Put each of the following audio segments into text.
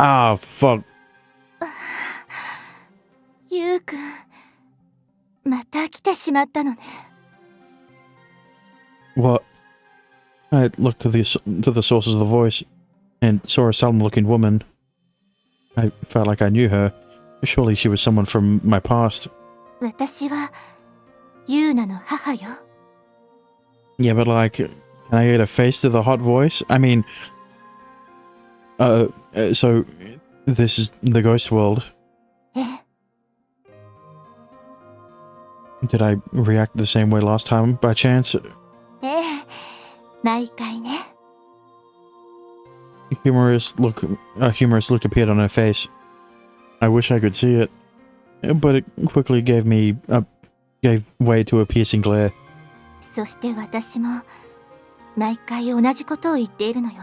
Ah, fuck. ゆうくん、また来てしまったのね。What? I looked to the sources of the voice and saw a solemn-looking woman. I felt like I knew her. Surely she was someone from my past. 私は、ゆうなの母よ。Yeah, but like, can I get a face to the hot voice? I mean, so this is the ghost world. ええ、Did I react the same way last time by chance? ええ、毎回ね。A humorous look appeared on her face. I wish I could see it, but it quickly gave way to a piercing glare. そして私も、毎回同じことを言っているのよ。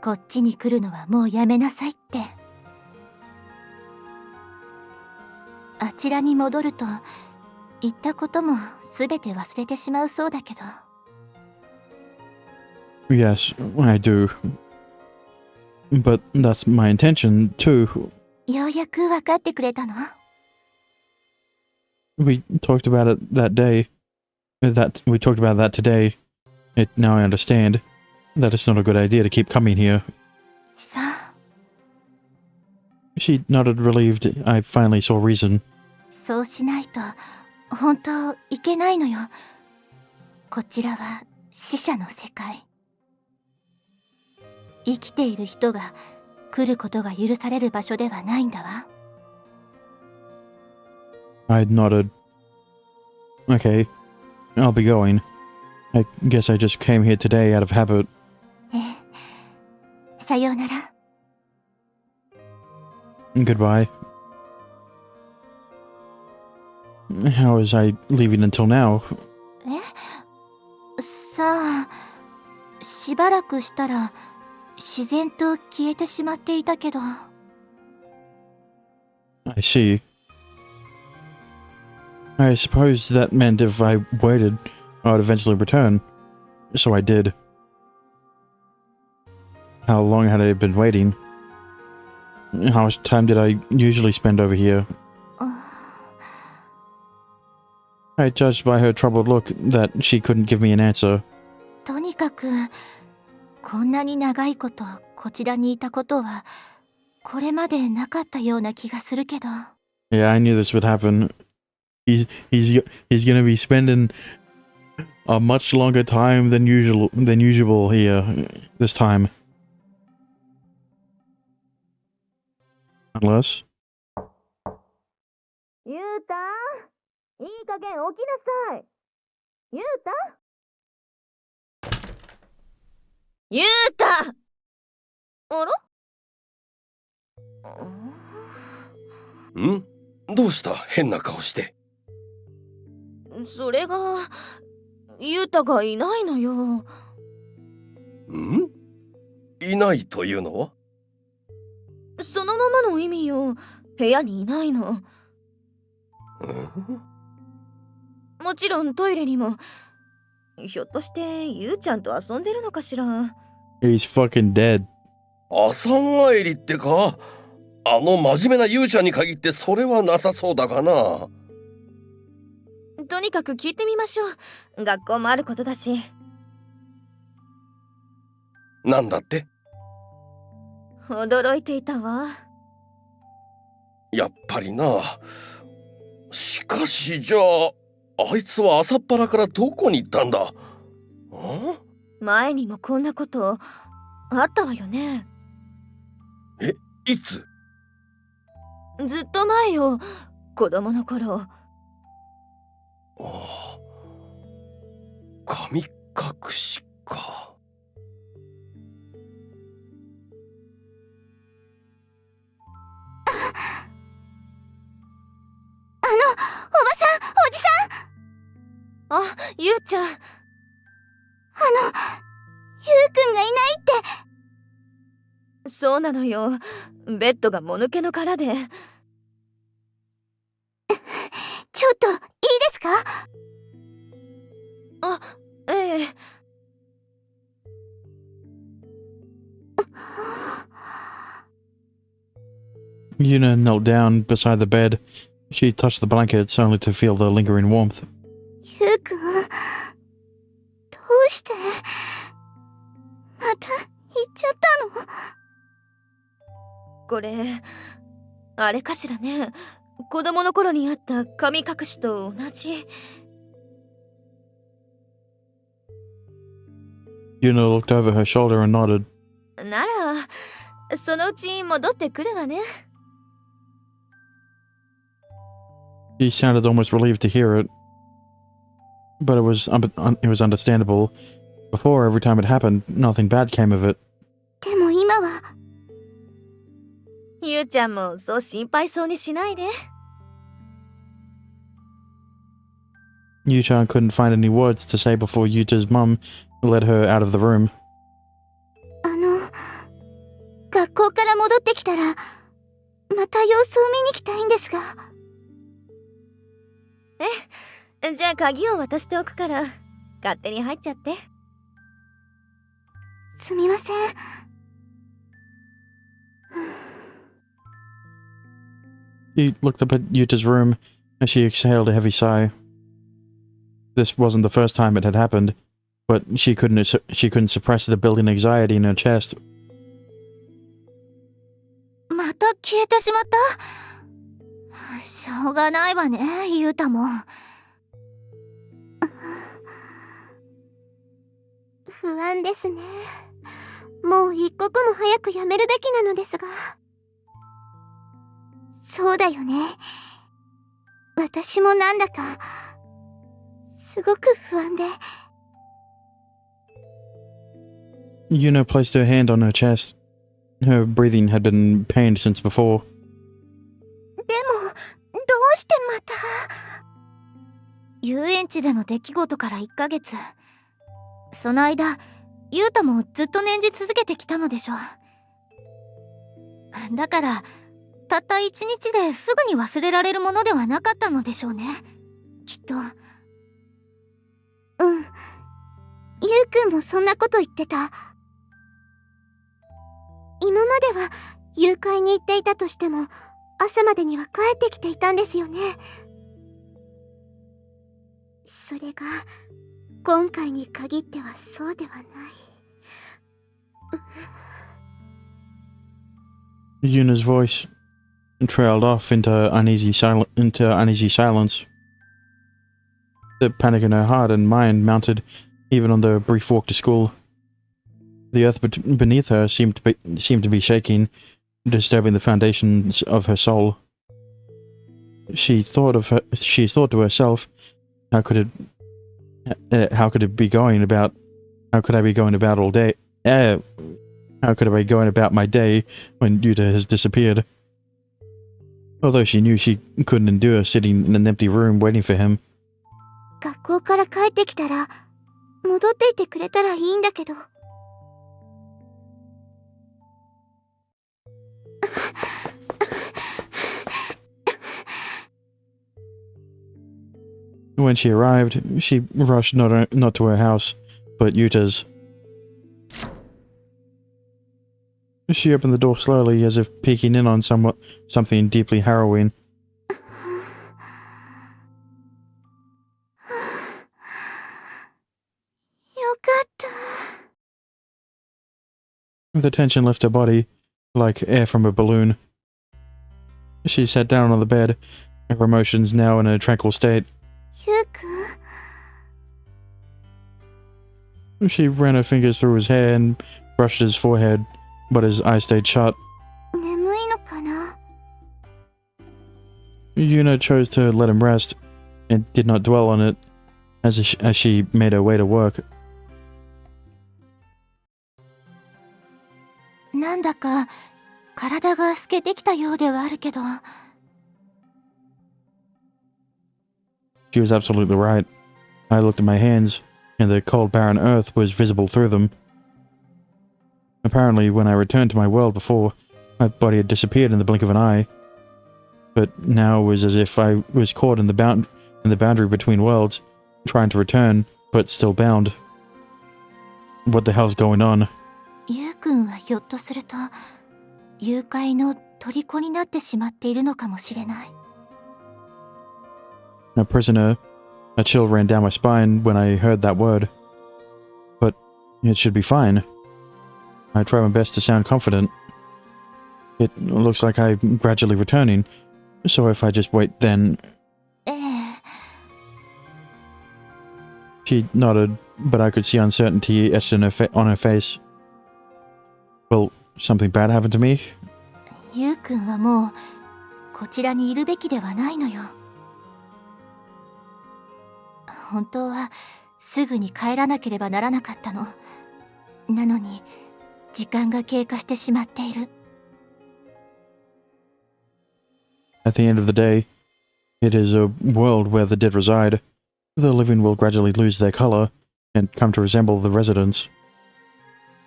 こっちに来るのはもうやめなさいって。あちらに戻ると、言ったこともすべて忘れてしまうそうだけど。Yes, I do. But that's my intention, too. ようやく分かってくれたの？ We talked about it that day. We talked about that today. Now I understand that it's not a good idea to keep coming here. そう。She nodded relieved. I finally saw reason. そうしないと、本当いけないのよ。こちらは死者の世界。生きている人が来ることが許される場所ではないんだわ。I nodded. Okay, I'll be going. I guess I just came here today out of habit. ええ。さようなら。Goodbye. How was I leaving until now? さあ、しばらくしたら自然と消えてしまっていたけど。I see. I suppose that meant if I waited, I would eventually return. So I did. How long had I been waiting? How much time did I usually spend over here? I judged by her troubled look that she couldn't give me an answer. とにかく、こんなに長いことこちらにいたことは、これまでなかったような気がするけど。Yeah, I knew this would happen. He's gonna be spending a much longer time than usual here this time. Unless. ゆうた、いい加減起きなさい。ゆうた、ゆうた、あら？ん？どうした変な顔して。それが、ゆうたがいないのよ。ん？いないというのは？そのままの意味よ。部屋にいないの。もちろんトイレにも。ひょっとしてゆうちゃんと遊んでるのかしら。 He's fucking dead. 朝帰りってか？あの真面目なゆうちゃんに限ってそれはなさそうだがな。とにかく聞いてみましょう。学校もあることだし。なんだって？驚いていたわ。やっぱりな。しかしじゃあ、あいつは朝っぱらからどこに行ったんだ？前にもこんなことあったわよね。え、いつ？ずっと前よ。子供の頃。ああ、神隠しか。おばさん、おじさん。あ、ゆうちゃん。ゆうくんがいないって。そうなのよ。ベッドがもぬけの殻で。ちょっといいですか？あ、ええ。Yuna knelt down beside the bed. She touched the blankets only to feel the lingering warmth. ゆうくん、どうしてまた行っちゃったの？これ、あれかしらね。子供の頃にあった神隠しと同じ。Yuna looked over her shoulder and nodded. なら、そのうち戻ってくるわね。She sounded almost relieved to hear it. But it was understandable. Before, every time it happened, nothing bad came of it. でも今は。ゆうちゃんもそう心配そうにしないで。Yu-chan couldn't find any words to say before Yuta's mum led her out of the room. 学校から戻ってきたら、また様子を見に来たいんですが。じゃあ鍵を渡しておくから、勝手に入っちゃって。すみません。He looked up at Yuta's room as she exhaled a heavy sigh. This wasn't the first time it had happened, but she couldn't suppress the building anxiety in her chest. また消えてしまった。しょうがないわね、ゆうたも。不安ですね。もう一刻も早くやめるべきなのですが。そうだよね。私もなんだかすごく不安で。Yuna placed her hand on her chest. Her breathing had been pained since before. でも、どうしてまた？遊園地での出来事から1ヶ月。その間、ゆうたもずっと念じ続けてきたのでしょう。だから、たった1日ですぐに忘れられるものではなかったのでしょうね。きっと。うん。ゆうくんもそんなこと言ってた。今までは誘拐に行っていたとしても、朝までには帰ってきていたんですよね。それが、今回に限ってはそうではない。Yuna's voice trailed off into uneasy silence. The panic in her heart and mind mounted even on the brief walk to school. The earth beneath her seemed to be shaking, disturbing the foundations of her soul. She thought to herself, how could I be going about my day when Yuta has disappeared? Although she knew she couldn't endure sitting in an empty room waiting for him. 学校から帰ってきたら、戻っていてくれたらいいんだけど。When she arrived, she rushed not to her house, but Yuta's. She opened the door slowly, as if peeking in on something deeply harrowing. よかった。 The tension left her body, like air from a balloon. She sat down on the bed, her emotions now in a tranquil state. ゆうくん。 She ran her fingers through his hair and brushed his forehead, but his eyes stayed shut. 眠いのかな？ Yuna chose to let him rest, and did not dwell on it, as she made her way to work. なんだか体が透けてきたようではあるけど。 She was absolutely right. I looked at my hands, and the cold barren earth was visible through them. Apparently, when I returned to my world before, my body had disappeared in the blink of an eye. But now it was as if I was caught in the boundary between worlds, trying to return, but still bound. What the hell's going on? ゆうくんはひょっとすると、誘拐の虜になってしまっているのかもしれない。A prisoner. A chill ran down my spine when I heard that word. But it should be fine. I try my best to sound confident. It looks like I'm gradually returning, so if I just wait then... ええ。 She nodded, but I could see uncertainty etched on her face. Will something bad happen to me? ゆうくんはもうこちらにいるべきではないのよ。本当はすぐに帰らなければならなかったの。なのに時間が経過してしまっている。At the end of the day, it is a world where the dead reside. The living will gradually lose their color and come to resemble the residents.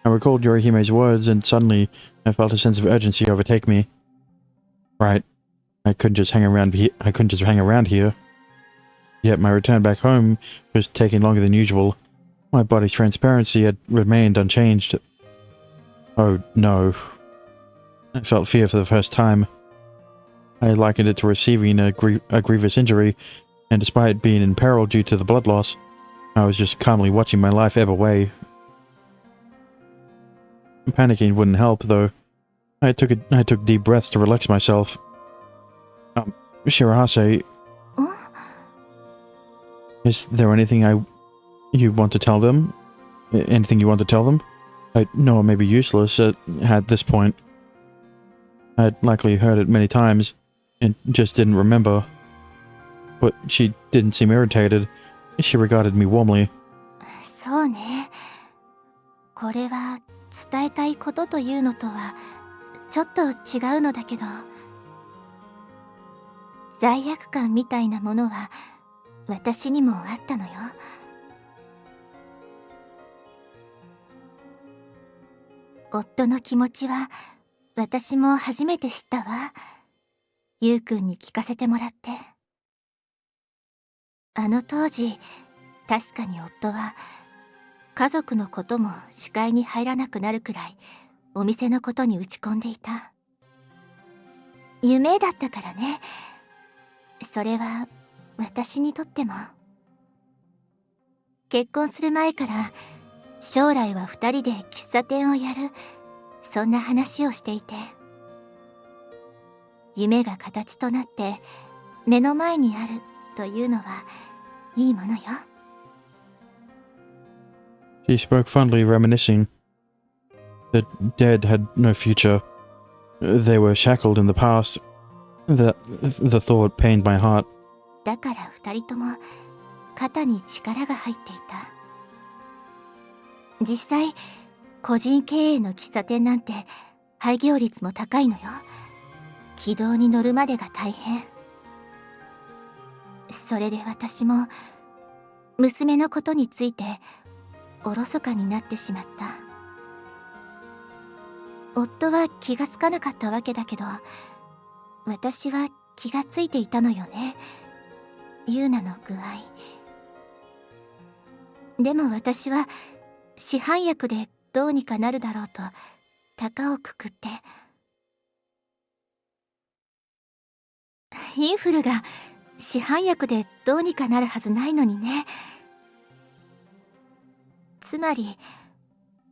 I recalled Yorihime's words, and suddenly I felt a sense of urgency overtake me. Right, I couldn't just hang around here. Yet my return back home was taking longer than usual. My body's transparency had remained unchanged. Oh no. I felt fear for the first time. I likened it to receiving a grievous injury, and despite being in peril due to the blood loss, I was just calmly watching my life ebb away. Panicking wouldn't help, though. I took deep breaths to relax myself. Shirahase... Is there anything you want to tell them? Anything you want to tell them? I know it may be useless at this point. I'd likely heard it many times, and just didn't remember. But she didn't seem irritated. She regarded me warmly. そうね。これは伝えたいことというのとはちょっと違うのだけど、罪悪感みたいなものは私にもあったのよ。夫の気持ちは私も初めて知ったわ。ゆうくんに聞かせてもらって。あの当時、確かに夫は家族のことも視界に入らなくなるくらいお店のことに打ち込んでいた。夢だったからね。それは私にとっても。結婚する前から将来は二人で喫茶店をやる、そんな話をしていて、夢が形となって目の前にあるというのはいいものよ。She spoke fondly, reminiscing. The dead had no future. They were shackled in the past. The thought pained my heart. だから二人とも肩に力が入っていた。実際個人経営の喫茶店なんて廃業率も高いのよ。軌道に乗るまでが大変。それで私も娘のことについておろそかになってしまった。夫は気がつかなかったわけだけど、私は気がついていたのよね。ユーナの具合。でも私は市販薬でどうにかなるだろうと高をくくって、インフルが市販薬でどうにかなるはずないのにね。つまり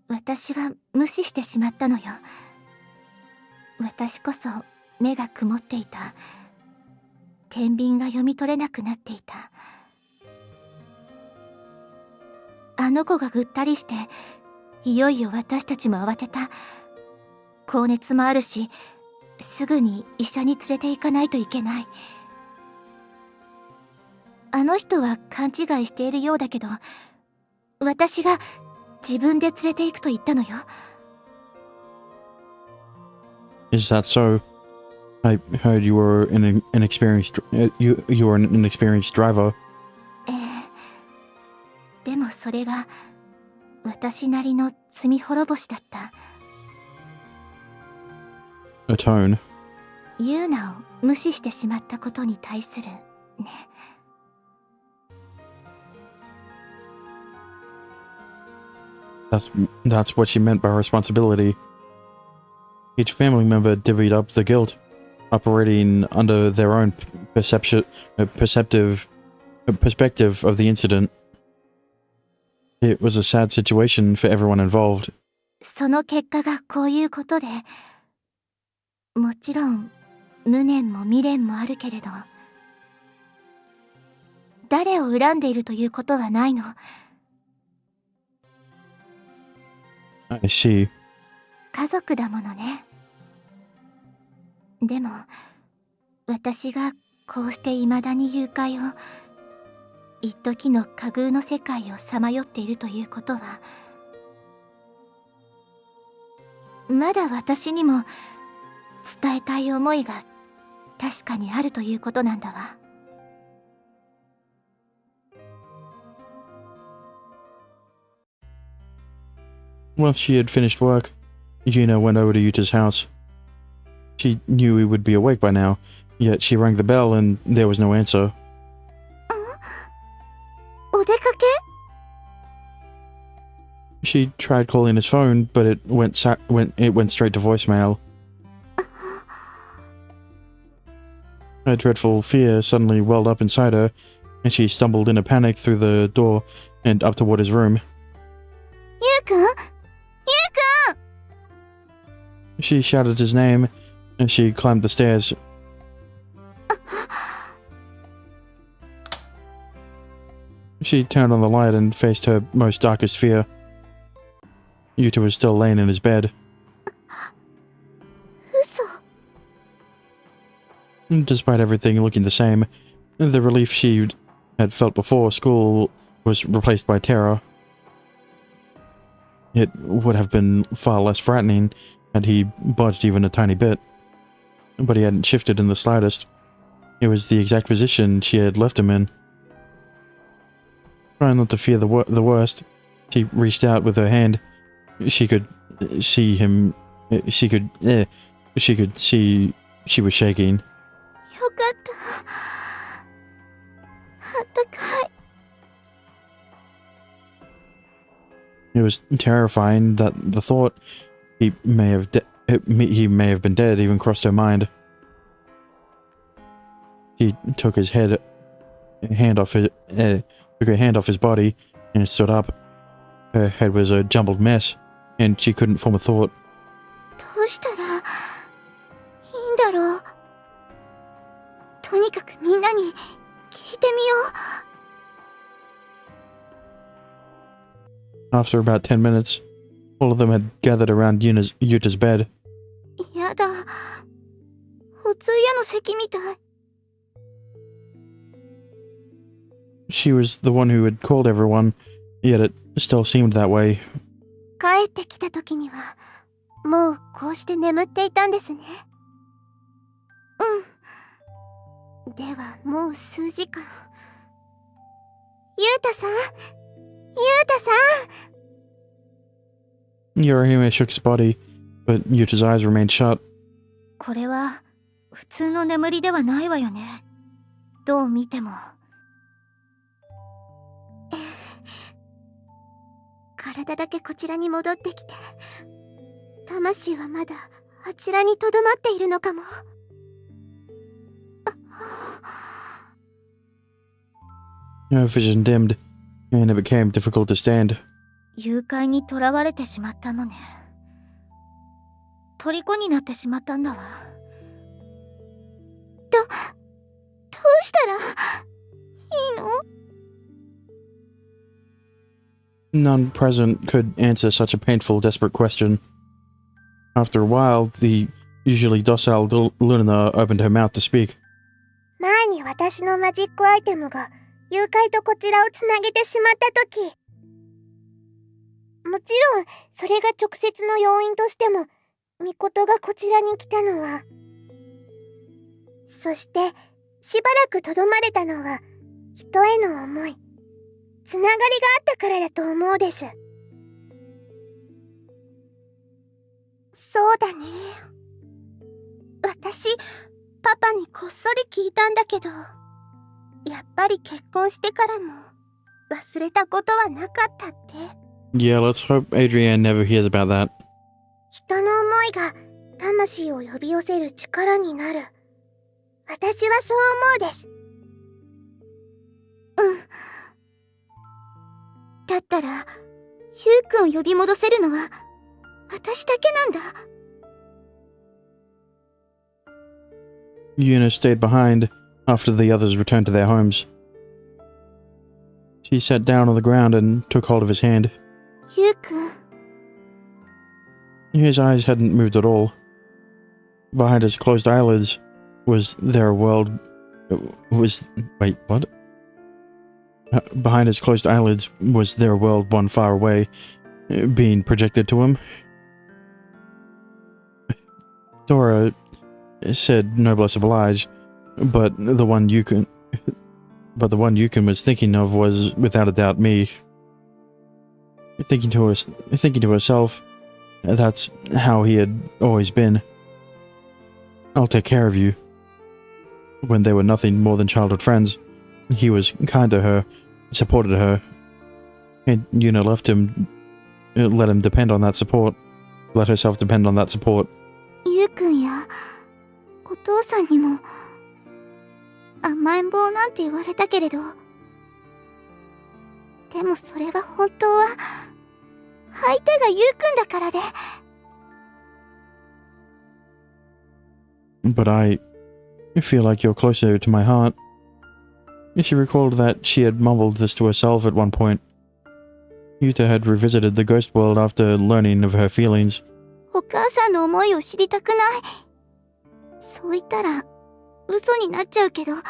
私は無視してしまったのよ。私こそ目が曇っていた。天秤が読み取れなくなっていた。あの子がぐったりして、いよいよ私たちも慌てた。高熱もあるし、すぐに医者に連れて行かないといけない。あの人は勘違いしているようだけど、私が自分で連れて行くと言ったのよ。Is that so? I heard you were an inexperienced you were an inexperienced driver. ええ。でもそれが私なりの罪滅ぼしだった。A tone. ユーナを無視してしまったことに対するね。That's what she meant by responsibility. Each family member divvied up the guilt, operating under their own perspective of the incident. It was a sad situation for everyone involved. その結果がこういうことで、もちろん無念も未練もあるけれど、誰を恨んでいるということはないの。I see. 家族だものね。でも私がこうして未だに誘拐を、一時の架空の世界をさまよっているということは、まだ私にも伝えたい思いが確かにあるということなんだわ。Once she had finished work, Yuna went over to Yuta's house. She knew he would be awake by now, yet she rang the bell and there was no answer. お出かけ？ She tried calling his phone, but it went straight to voicemail. A dreadful fear suddenly welled up inside her, and she stumbled in a panic through the door and up toward his room. ゆうくん？ゆうくん！ She shouted his name, and she climbed the stairs. She turned on the light and faced her most darkest fear. Yuta was still laying in his bed. 嘘。 Despite everything looking the same, the relief she had felt before school was replaced by terror. It would have been far less frightening had he budged even a tiny bit. But he hadn't shifted in the slightest. It was the exact position she had left him in. Trying not to fear the worst, she reached out with her hand. She could see him. She could see she was shaking. よかった。あったかい。 It was terrifying that the thought he may have been dead even crossed her mind. She took her hand off his body and stood up. Her head was a jumbled mess, and she couldn't form a thought. どうしたらいいんだろう。とにかくみんなに聞いてみよ After about 10 minutes, all of them had gathered around Yuta's bed. う。やだ。お通夜の席みたい。 She was the one who had called everyone, yet it still seemed that way. 帰ってきた時にはもうこうして眠っていたんですね。うん。ではもう数時間。ゆうたさん、ゆうたさん。 Yorihime shook his body, but Yuta's eyes remained shut. これは普通の眠りではないわよね。どう見ても。体だけこちらに戻ってきて、魂はまだあちらにとどまっているのかも。Her vision dimmed, and it became difficult to stand. 誘拐に囚われてしまったのね。虜になってしまったんだわ。どうしたらいいの？ None present could answer such a painful, desperate question. After a while, the usually docile Luna opened her mouth to speak. 前に私のマジックアイテムが誘拐とこちらをつなげてしまった時、もちろんそれが直接の要因としてもミコトがこちらに来たのは、そしてしばらくとどまれたのは人への思い、つながりがあったからだと思うです。そうだね。私パパにこっそり聞いたんだけど、やっぱり結婚してからも忘れたことはなかったって。 Yeah, let's hope Adrienne never hears about that. 人の思いが魂を呼び寄せる力になる。私はそう思うです。うん。だったら、ゆうくんを呼び戻せるのは、私だけなんだ。Yuna stayed behind after the others returned to their homes. She sat down on the ground and took hold of his hand. ゆうくん。His eyes hadn't moved at all. Behind his closed eyelids was there a world... Wait, what? Behind his closed eyelids was there a world one far away, being projected to him? Dora said noblesse oblige, but the one Yukon was thinking of was, without a doubt, me. Thinking to herself, that's how he had always been. I'll take care of you. When they were nothing more than childhood friends, he was kind to her, supported her, and Yuna let him depend on that support. Let herself depend on that support. ゆうくんやお父さんにも甘えん坊なんて言われたけれど、でもそれは本当は相手がゆうくんだからで。But I feel like you're closer to my heart. She recalled that she had mumbled this to herself at one point. Yuta had revisited the ghost world after learning of her feelings. お母さんの思いを知りたくない。そう言ったら嘘になっちゃうけど、でも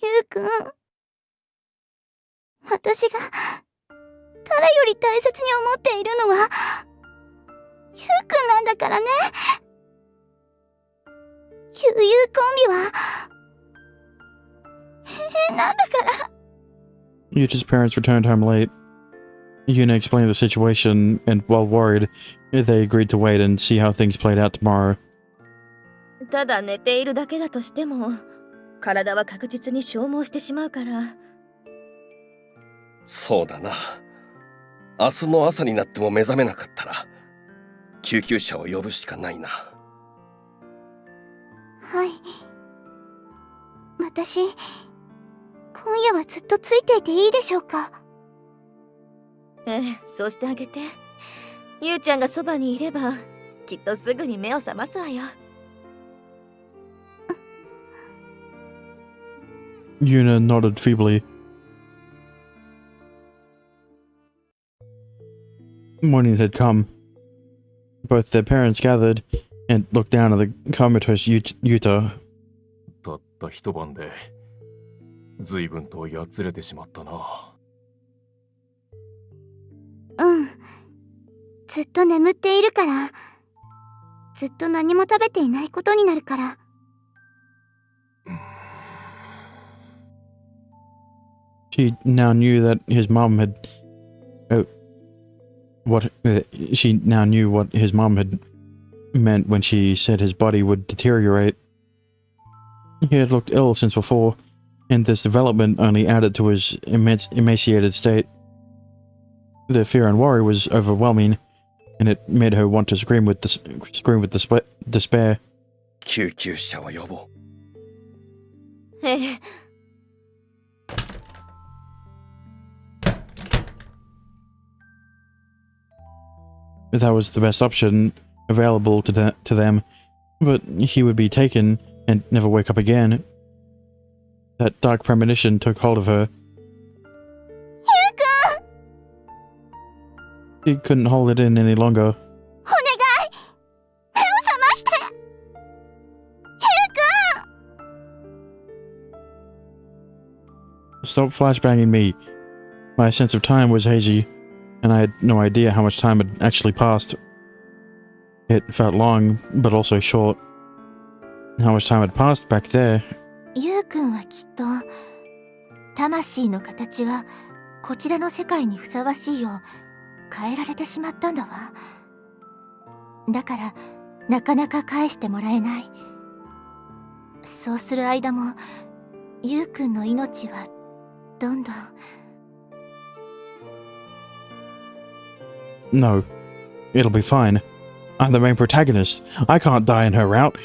ゆうくん、私が誰より大切に思っているのはゆうくんなんだからね。ゆうゆうコンビは変なんだから。Yuta's parents returned home late. Yuna explained the situation, and while worried, they agreed to wait and see how things played out tomorrow. ただ寝ているだけだとしても、体は確実に消耗してしまうから。そうだな。明日の朝になっても目覚めなかったら、救急車を呼ぶしかないな。はい。私、今夜はずっとついていていいでしょうか？ええ、そうしてあげて。ゆうちゃんがそばにいれば、きっとすぐに目を覚ますわよ。Yuna nodded feebly. Morning had come. Both their parents gathered and looked down at the comatose Yuta. たった一晩で随分とやつれてしまったな。うん。ずっと眠っているから、ずっと何も食べていないことになるから。She now knew that his mom had... she now knew what his mom had meant when she said his body would deteriorate. He had looked ill since before, and this development only added to his emaciated state. The fear and worry was overwhelming, and it made her want to scream with despair. 救急車を呼ぼう。ええ。That was the best option available to them, but he would be taken and never wake up again. That dark premonition took hold of her. She couldn't hold it in any longer. Stop flashbanging me. My sense of time was hazy, and I had no idea how much time had actually passed. It felt long, but also short. How much time had passed back there? ゆうくんはきっと、魂の形がこちらの世界にふさわしいよう変えられてしまったんだわ。だから、なかなか返してもらえない。そうする間も、ゆうくんの命はどんどん。No, it'll be fine. I'm the main protagonist. I can't die in her route.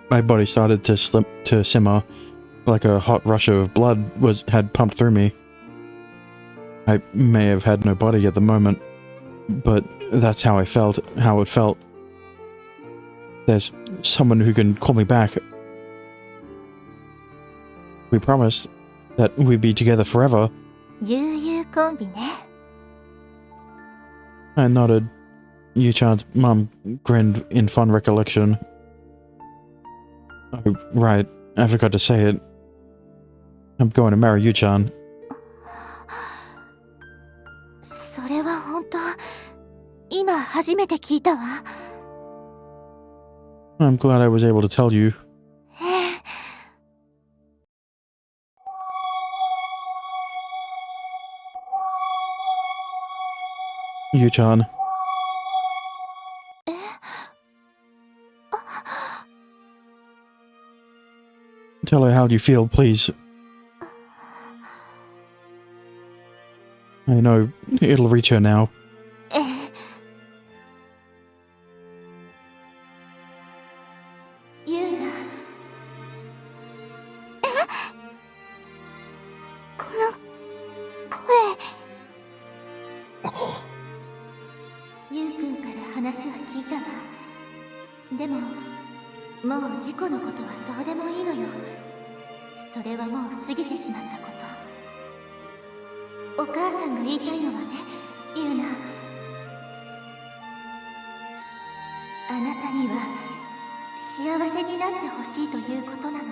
My body started to simmer, like a hot rush of blood had pumped through me. I may have had no body at the moment, but that's how it felt. There's someone who can call me back. We promised that we'd be together forever. 悠々コンビね。 I nodded. Yu-chan's mum grinned in fond recollection. Oh, right. I forgot to say it. I'm going to marry Yu-chan. それは本当、今初めて聞いたわ。 I'm glad I was able to tell you. Yu-chan. Tell her how you feel, please. I know, it'll reach her now. ええ。ユーナ。この声。ユウくんから話は聞いたわ。でも、もう事故のことはどうでもいいのよ。それはもう過ぎてしまったこと。お母さんが言いたいのはね、ユーナ。あなたには幸せになってほしいということなの。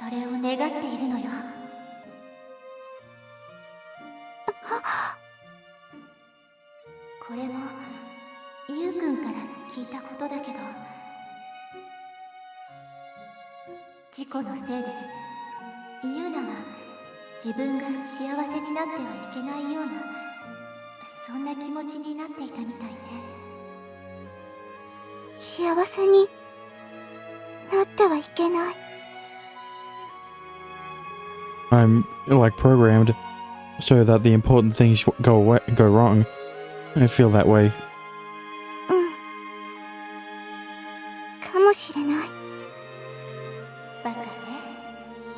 それを願っているのよ。これもユウくんから聞いたことだけど、事故のせいでユウナは自分が幸せになってはいけないような、そんな気持ちになっていたみたいね。幸せになってはいけない。 I'm, like, programmed so that the important things go wrong. I feel that way. かもしれない。バカね、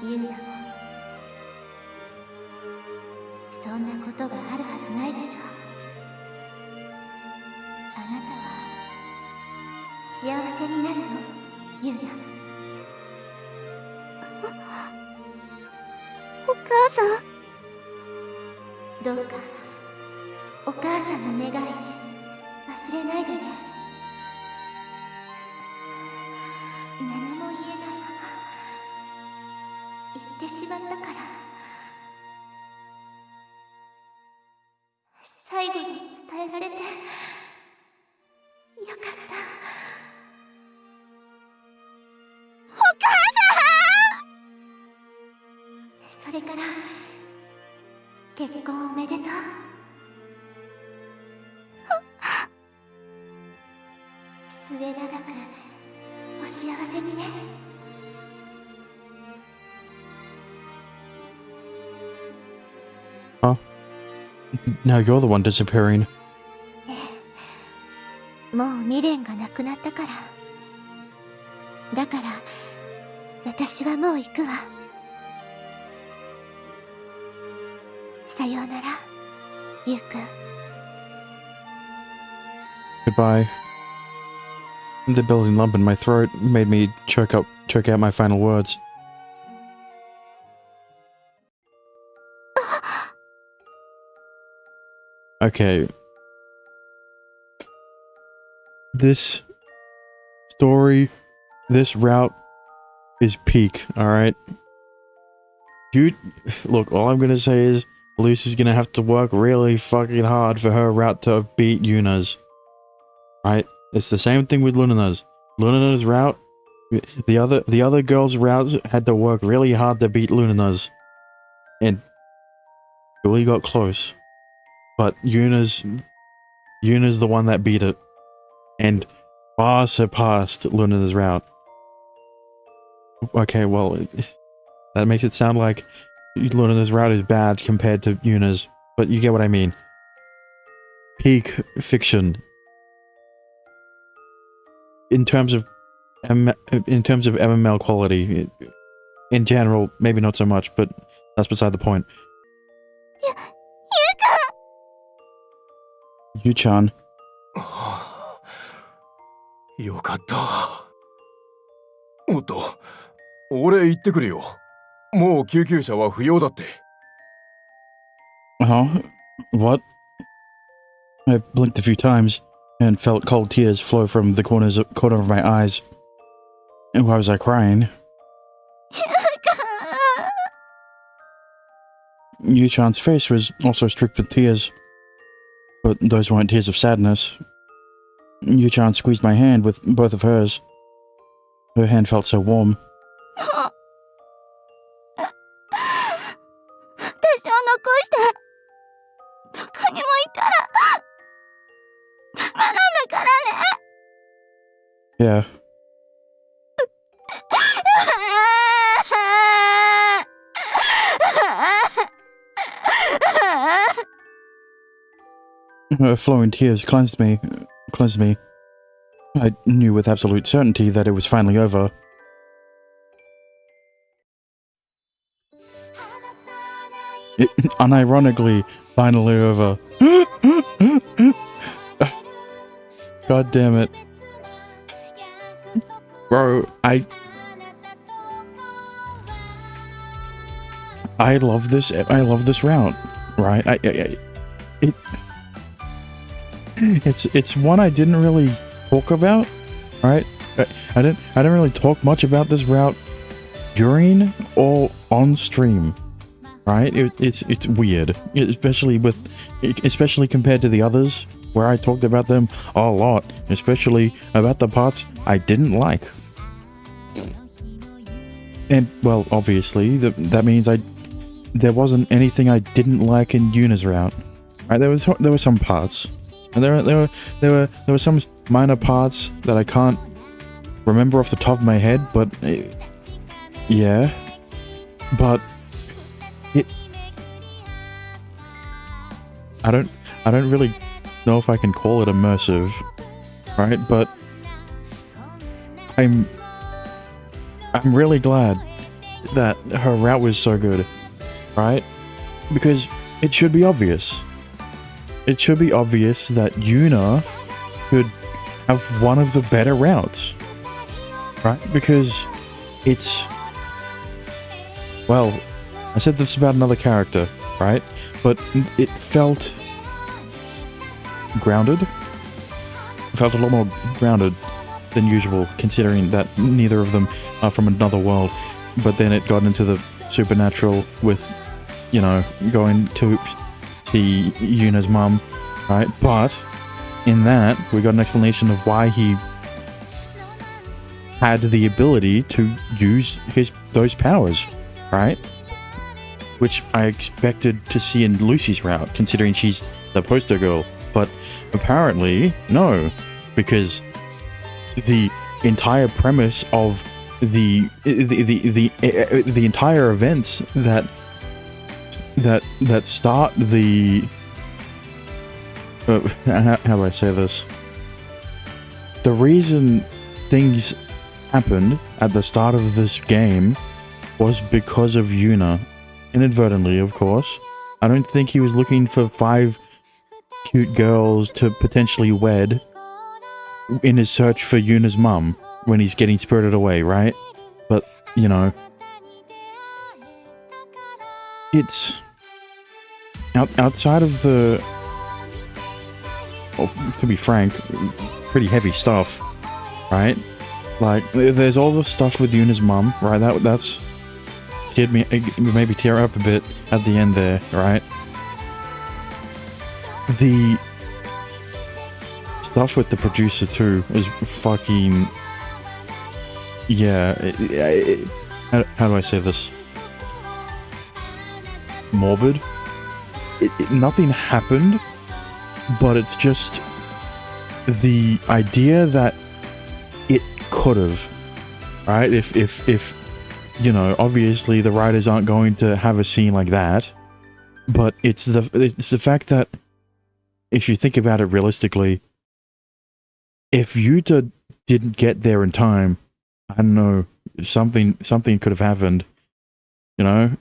ユウナも。そんなことがあるはずないでしょ。あなたは幸せになるの、ユウナ。お母さん。どうかお母さんの願い忘れないでね。何も言えないまま言ってしまったから、最後に伝えられてよかった。お母さん。それから結婚おめでとう。末永くお幸せにね。 Now you're the one disappearing. もう未練がなくなったから。だから私はもう行くわ。さようなら、ユウくん。 Goodbye. The building lump in my throat made me choke out my final words. Okay. This story, this route is peak, alright? Look, all I'm gonna say is Lucy's gonna have to work really fucking hard for her route to beat Yuna's. Right? It's the same thing with Lunina's. Lunina's route, the other girls' routes had to work really hard to beat Lunina's. And really got close. But Yuna's the one that beat it. And far surpassed Lunina's route. Okay, well, that makes it sound like Lunina's route is bad compared to Yuna's. But you get what I mean. peak fiction in terms of MML quality. In general, maybe not so much, but that's beside the point. Yu-chan. よかった。おっと、俺行ってくるよ。もう救急車は不要だって。Huh? What? I blinked a few times and felt cold tears flow from the corner of my eyes. And why was I crying? Yu-chan's face was also streaked with tears, but those weren't tears of sadness. Yu-chan squeezed my hand with both of hers. Her hand felt so warm. 私を残してどこにもいたらダメなんだからね。 Yeah. Her flowing tears cleansed me. I knew with absolute certainty that it was finally over. Unironically, finally over. God damn it. Bro, I love this route, right? It's one I didn't really talk about, right? I didn't really talk much about this route during or on stream, right? It's weird, especially compared to the others where I talked about them a lot, especially about the parts I didn't like. And well, obviously that means there wasn't anything I didn't like in Yuna's route, right? There were some parts. And there were some minor parts that I can't remember off the top of my head, but yeah, but I don't really know if I can call it immersive, right? But I'm really glad that her route was so good, right? Because it should be obvious. It should be obvious that Yuna could have one of the better routes, right? Because it's, well, I said this about another character, right? But it felt grounded. It felt a lot more grounded than usual, considering that neither of them are from another world. But then it got into the supernatural with, you know, going to see Yuna's mum, right? But in that, we got an explanation of why he had the ability to use those powers, right? Which I expected to see in Lucy's route, considering she's the poster girl. But apparently, no, because the entire premise of the entire events that start the how do I say this? The reason things happened at the start of this game was because of Yuna. Inadvertently, of course. I don't think he was looking for 5 cute girls to potentially wed in his search for Yuna's mum when he's getting spirited away, right? But, you know, it's outside of the, well, to be frank, pretty heavy stuff, right? Like, there's all the stuff with Yuna's mum, right? That's made me tear up a bit at the end there, right? The stuff with the producer too is fucking, yeah. How do I say this? Morbid. Nothing happened, but it's just the idea that it could have, right? If you know, obviously the writers aren't going to have a scene like that, but it's the fact that if you think about it realistically, if Yuta didn't get there in time, I don't know, something could have happened, you know?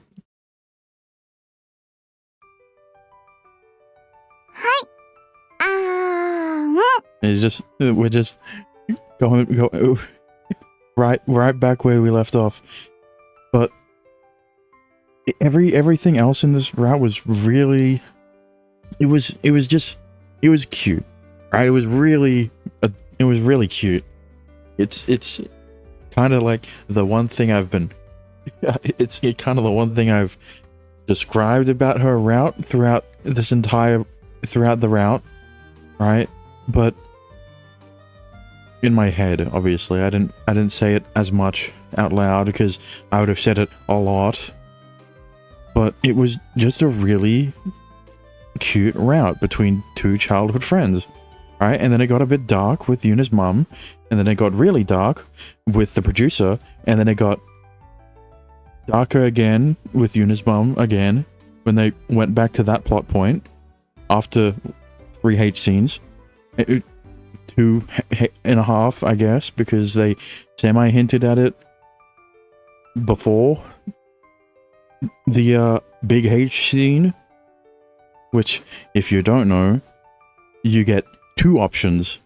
We're just going right back where we left off. But everything else in this route was really, it was cute, right? It was really cute. It's kind of like the one thing I've been, it's kind of the one thing I've described about her route throughout the route, right? But in my head, obviously, I didn't say it as much out loud because I would have said it a lot. But it was just a really cute route between two childhood friends, right? And then it got a bit dark with Yuna's mum, and then it got really dark with the producer, and then it got darker again with Yuna's mum again when they went back to that plot point after 3 H scenes. 2.5, I guess, because they semi-hinted at it before the big H scene, which, if you don't know, you get 2 options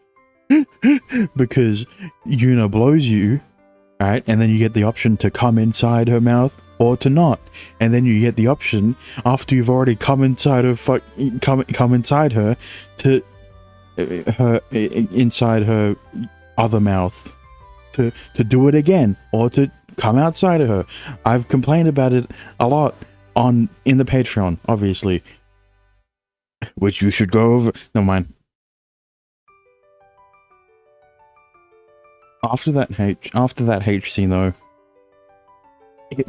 because Yuna blows you, right? And then you get the option to come inside her mouth or to not, and then you get the option after you've already come inside her come inside her to inside her other mouth to do it again, or to come outside of her. I've complained about it a lot in the Patreon, obviously, which you should go over. Never mind. After that H scene though, it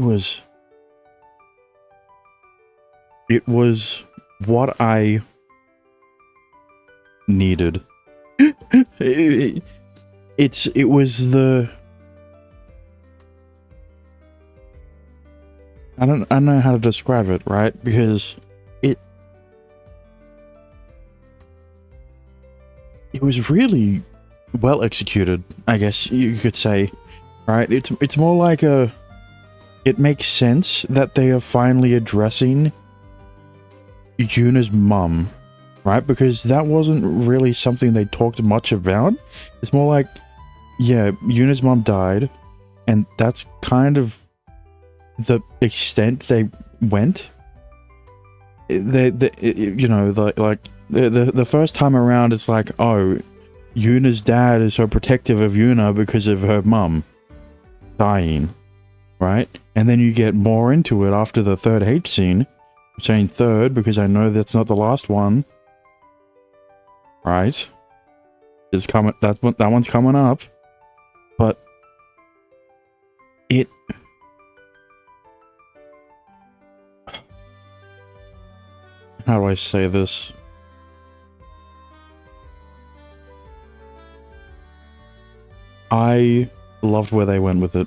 was what I needed. It was the, I don't know how to describe it, right? Because it was really well executed, I guess you could say, right? It's more like it makes sense that they are finally addressing Yuna's mum, right? Because that wasn't really something they talked much about. It's more like, yeah, Yuna's mom died, and that's kind of the extent they went. The first time around, it's like, oh, Yuna's dad is so protective of Yuna because of her mum dying, right? And then you get more into it after the 3rd H scene. I'm saying 3rd because I know that's not the last one. Right, it's coming. That one's coming up, but it. How do I say this? I loved where they went with it.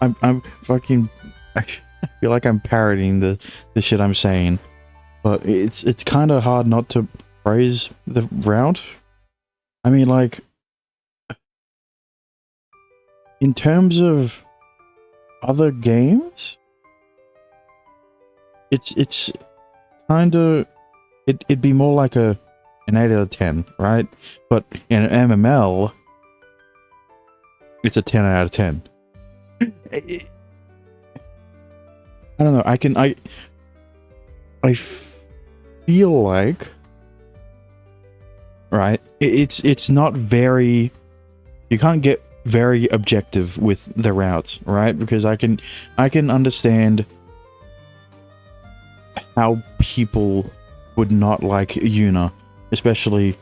I'm fucking. I feel like I'm parodying the shit I'm saying, but it's kind of hard not to praise the route. I mean, like, in terms of other games, it's kind of, it'd be more like an 8 out of 10, right? But in an MML, it's a 10 out of 10. I don't know. I feel like, right, it's not very, you can't get very objective with the routes, right? Because I can understand how people would not like Yuna, especially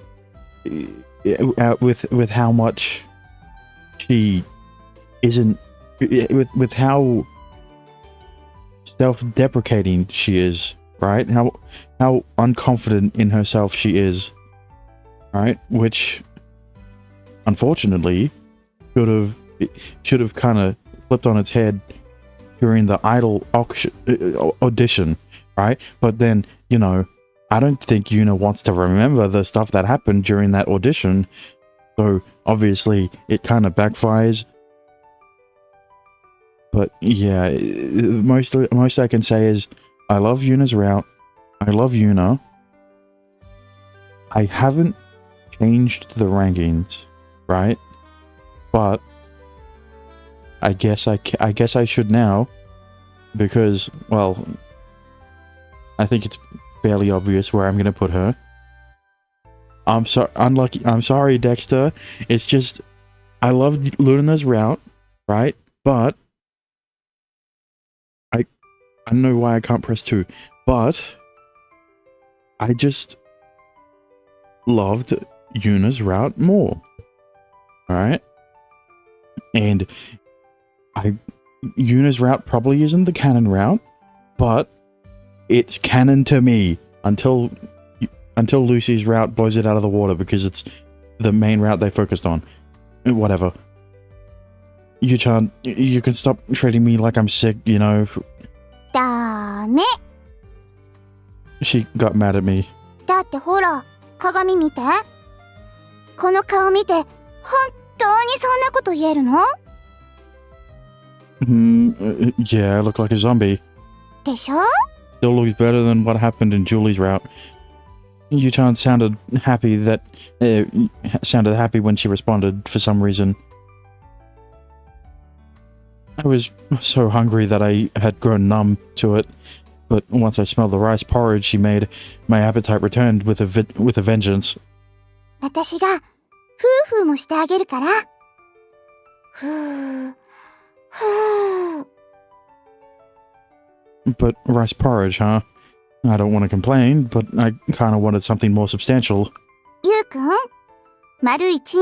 with how much she isn't, with how self-deprecating she is, right? How unconfident in herself she is, right? Which, unfortunately, should have kind of flipped on its head during the Idol audition, right? But then, you know, I don't think Yuna wants to remember the stuff that happened during that audition. So obviously it kind of backfires. But yeah, most I can say is I love Yuna's route. I love Yuna. I haven't changed the rankings, right? But I guess I should now, because, well, I think it's fairly obvious where I'm gonna put her. I'm sorry, Dexter. It's just I love Luna's route, right? But I don't know why I can't press 2, but I just loved Yuna's route more. Alright? And Yuna's route probably isn't the canon route, but it's canon to me until Lucy's route blows it out of the water, because it's the main route they focused on. Whatever. Yu-chan, you can stop treating me like I'm sick, you know. ダメ She got mad at me. だってほら鏡見てこの顔見て本当にそんなこと言えるの Yeah, I look like a zombie. でしょ Still looks better than what happened in Julie's route. Yu-chan sounded happy when she responded for some reason. I was so hungry that I had grown numb to it, but once I smelled the rice porridge she made, my appetite returned with a vengeance. 私がフーフーもしてあげるからふーふー But rice porridge, huh? I don't want to complain, but I kind of wanted something more substantial. ゆうくん丸1日以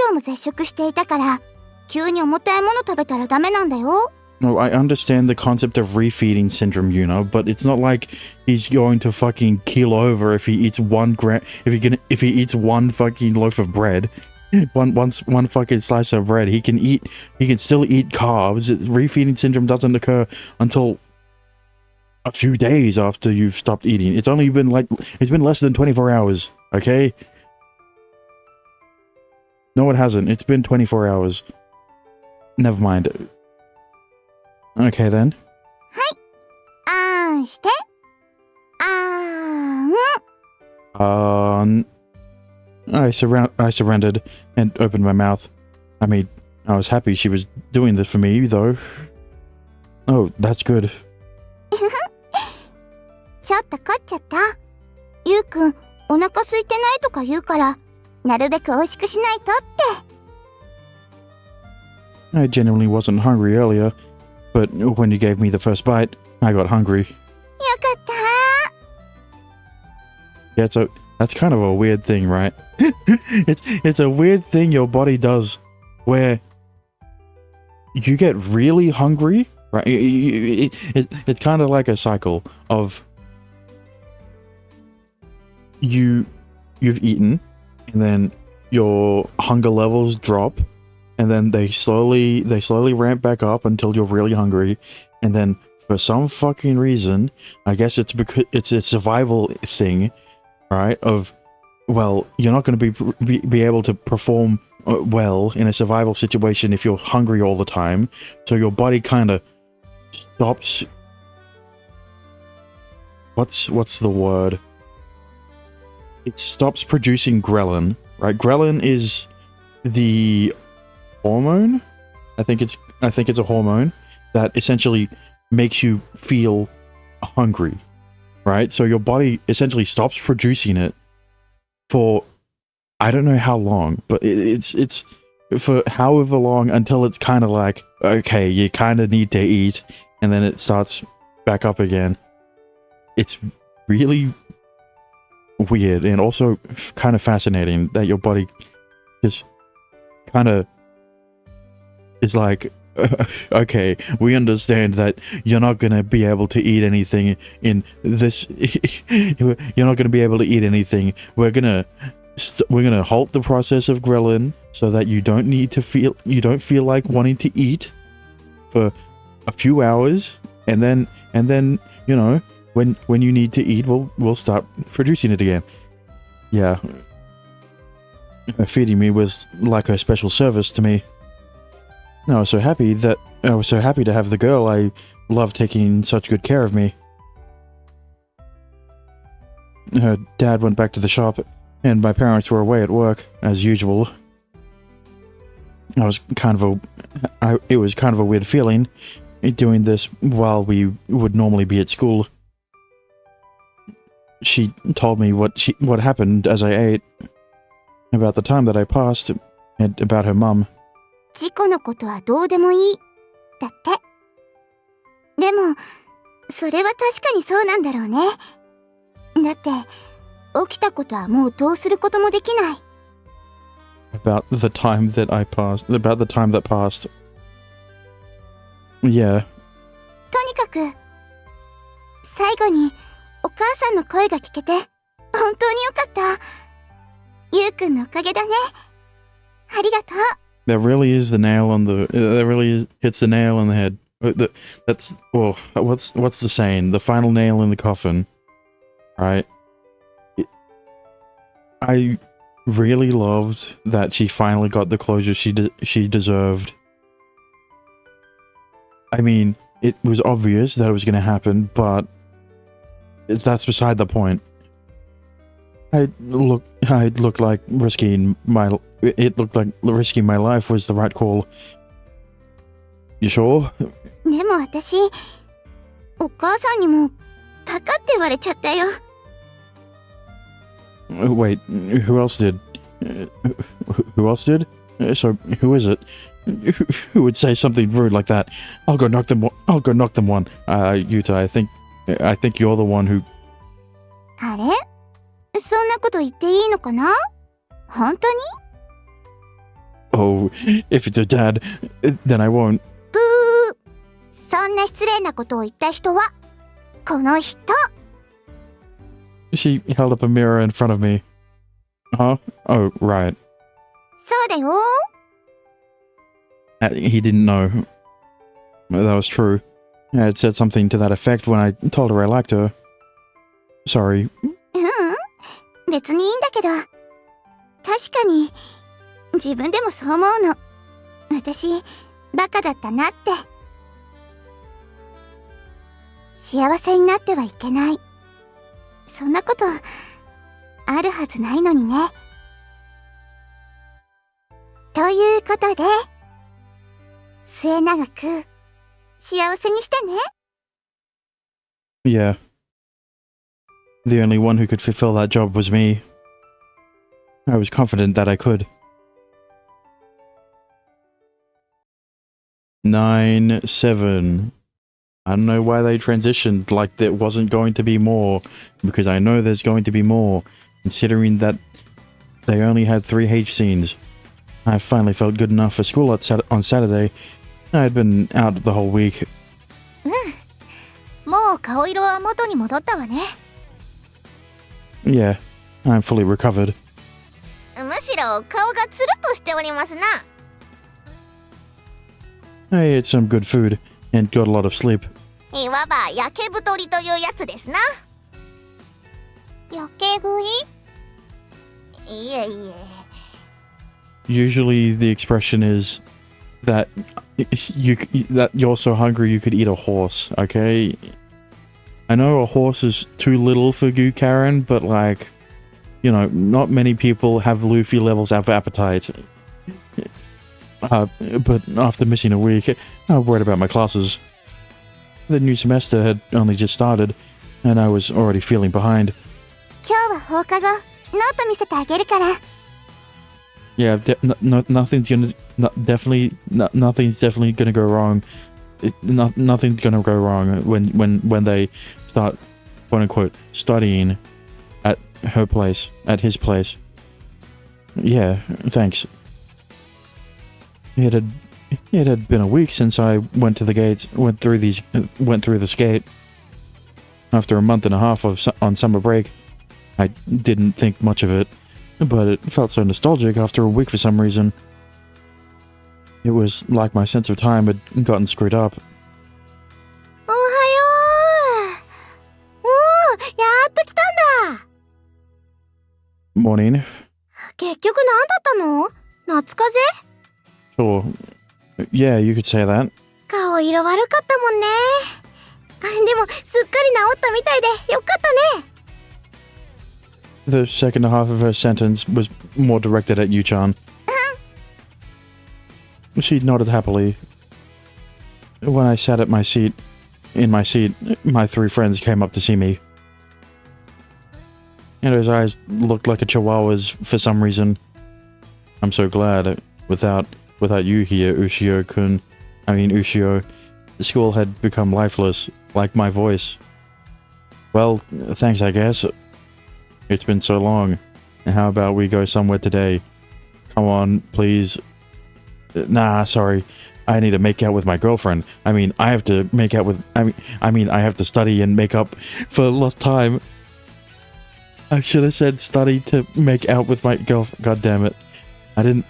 上も絶食していたから急に重たいもの食べたらダメなんだよ No, I understand the concept of refeeding syndrome, Yuna, but it's not like he's going to fucking keel over if he eats if he eats one fucking loaf of bread, one fucking slice of bread. He can still eat carbs. Refeeding syndrome doesn't occur until a few days after you've stopped eating. It's been less than 24 hours, okay? No, it hasn't. It's been 24 hours. Never mind. Okay, then. あーんしてあーん I surrendered and opened my mouth. I mean, I was happy she was doing this for me, though. Oh, that's good. ちょっと凝っちゃったゆうくんお腹空いてないとか言うからなるべく美味しくしないとって I genuinely wasn't hungry earlier, but when you gave me the first bite, I got hungry. よかった Yeah, that's kind of a weird thing, right? It's a weird thing your body does, where you get really hungry, right? It's kind of like a cycle of you've eaten, and then your hunger levels drop, and then they slowly ramp back up until you're really hungry, and then for some fucking reason, I guess it's because it's a survival thing, right? Of, well, you're not going to be able to perform well in a survival situation if you're hungry all the time, so your body kind of stops. What's the word? It stops producing ghrelin, right? Ghrelin is the hormone. I think it's a hormone that essentially makes you feel hungry, right? So your body essentially stops producing it for I don't know how long, but it's for however long until it's kind of like, okay, you kind of need to eat, and then it starts back up again. It's really weird and also kind of fascinating that your body just kind of is like, okay, we understand that you're not going to be able to eat anything in this you're not going to be able to eat anything. We're going to halt the process of ghrelin so that you don't feel like wanting to eat for a few hours, and then you know, when you need to eat, we'll start producing it again. Yeah. Her feeding me was like a special service to me. I was so happy to have the girl I love taking such good care of me. Her dad went back to the shop, and my parents were away at work, as usual. It was kind of a weird feeling, doing this while we would normally be at school. She told me what happened as I ate, about the time that I passed, and about her mum. 事故のことはどうでもいい。だって。でも、それは確かにそうなんだろうね。だって、起きたことはもうどうすることもできない。About the time that passed. Yeah. とにかく、最後にお母さんの声が聞けて、本当によかった。ゆうくんのおかげだね。ありがとう。That really is the nail on the. That really hits the nail on the head. That's what's the saying? The final nail in the coffin, right? I really loved that she finally got the closure she deserved. I mean, it was obvious that it was going to happen, but that's beside the point. It looked like risking my life was the right call. You sure? でも私、お母さんにもバカって言われちゃったよ。Wait, who else did? Who else did? So who is it? Who would say something rude like that? I'll go knock them one. Yuta, I think you're the one who. あれ？そんなこと言っていいのかな？本当に？ Oh, if it's your dad, then I won't. ブー！そんな失礼なことを言った人はこの人。She held up a mirror in front of me. Huh? Oh, right. そうだよ。He didn't know. That was true. I had said something to that effect when I told her I liked her. Sorry. 別にいいんだけど、確かに自分でもそう思うの。私バカだったなって。幸せになってはいけない。そんなことあるはずないのにね。ということで、末永く幸せにしてね。Yeah. The only one who could fulfill that job was me. I was confident that I could. 9-7. I don't know why they transitioned like there wasn't going to be more, because I know there's going to be more, considering that they only had 3 H scenes. I finally felt good enough for school on Saturday. I had been out the whole week. もう顔色は元に戻ったわね。Yeah, I'm fully recovered. むしろ顔がツルッとしておりますな。I ate some good food and got a lot of sleep. いわば焼け太りというやつですな。焼け食い？いえいえ。Usually the expression is that you're so hungry you could eat a horse, okay? I know a horse is too little for you, Karen, but like, you know, not many people have Luffy levels of appetite. But after missing a week, I'm worried about my classes. The new semester had only just started, and I was already feeling behind. 今日は放課後、ノート見せてあげるから。Yeah, nothing's definitely gonna go wrong. Nothing's gonna go wrong when they start, quote unquote, studying at his place. Yeah, thanks. It had been a week since I went through this gate. After a month and a half on summer break, I didn't think much of it, but it felt so nostalgic after a week for some reason. It was like my sense of time had gotten screwed up. おはよう。っと来たんだ。 Morning. 結局何だったの？夏風邪？ Sure. Yeah, you could say that. 顔色悪かったもんね。でもすっかり治ったみたいでよかったね。 The second half of her sentence was more directed at Yu-chan. She nodded happily. When I sat in my seat, my 3 friends came up to see me. And his eyes looked like a chihuahua's for some reason. I'm so glad. Without you here, Ushio-kun, Ushio, the school had become lifeless, like my voice. Well, thanks, I guess. It's been so long. How about we go somewhere today? Come on, please. Nah, sorry. I need to make out with my girlfriend. I have to make out with... I have to study and make up for lost time. I should have said study to make out with my girlfriend. God damn it. I didn't...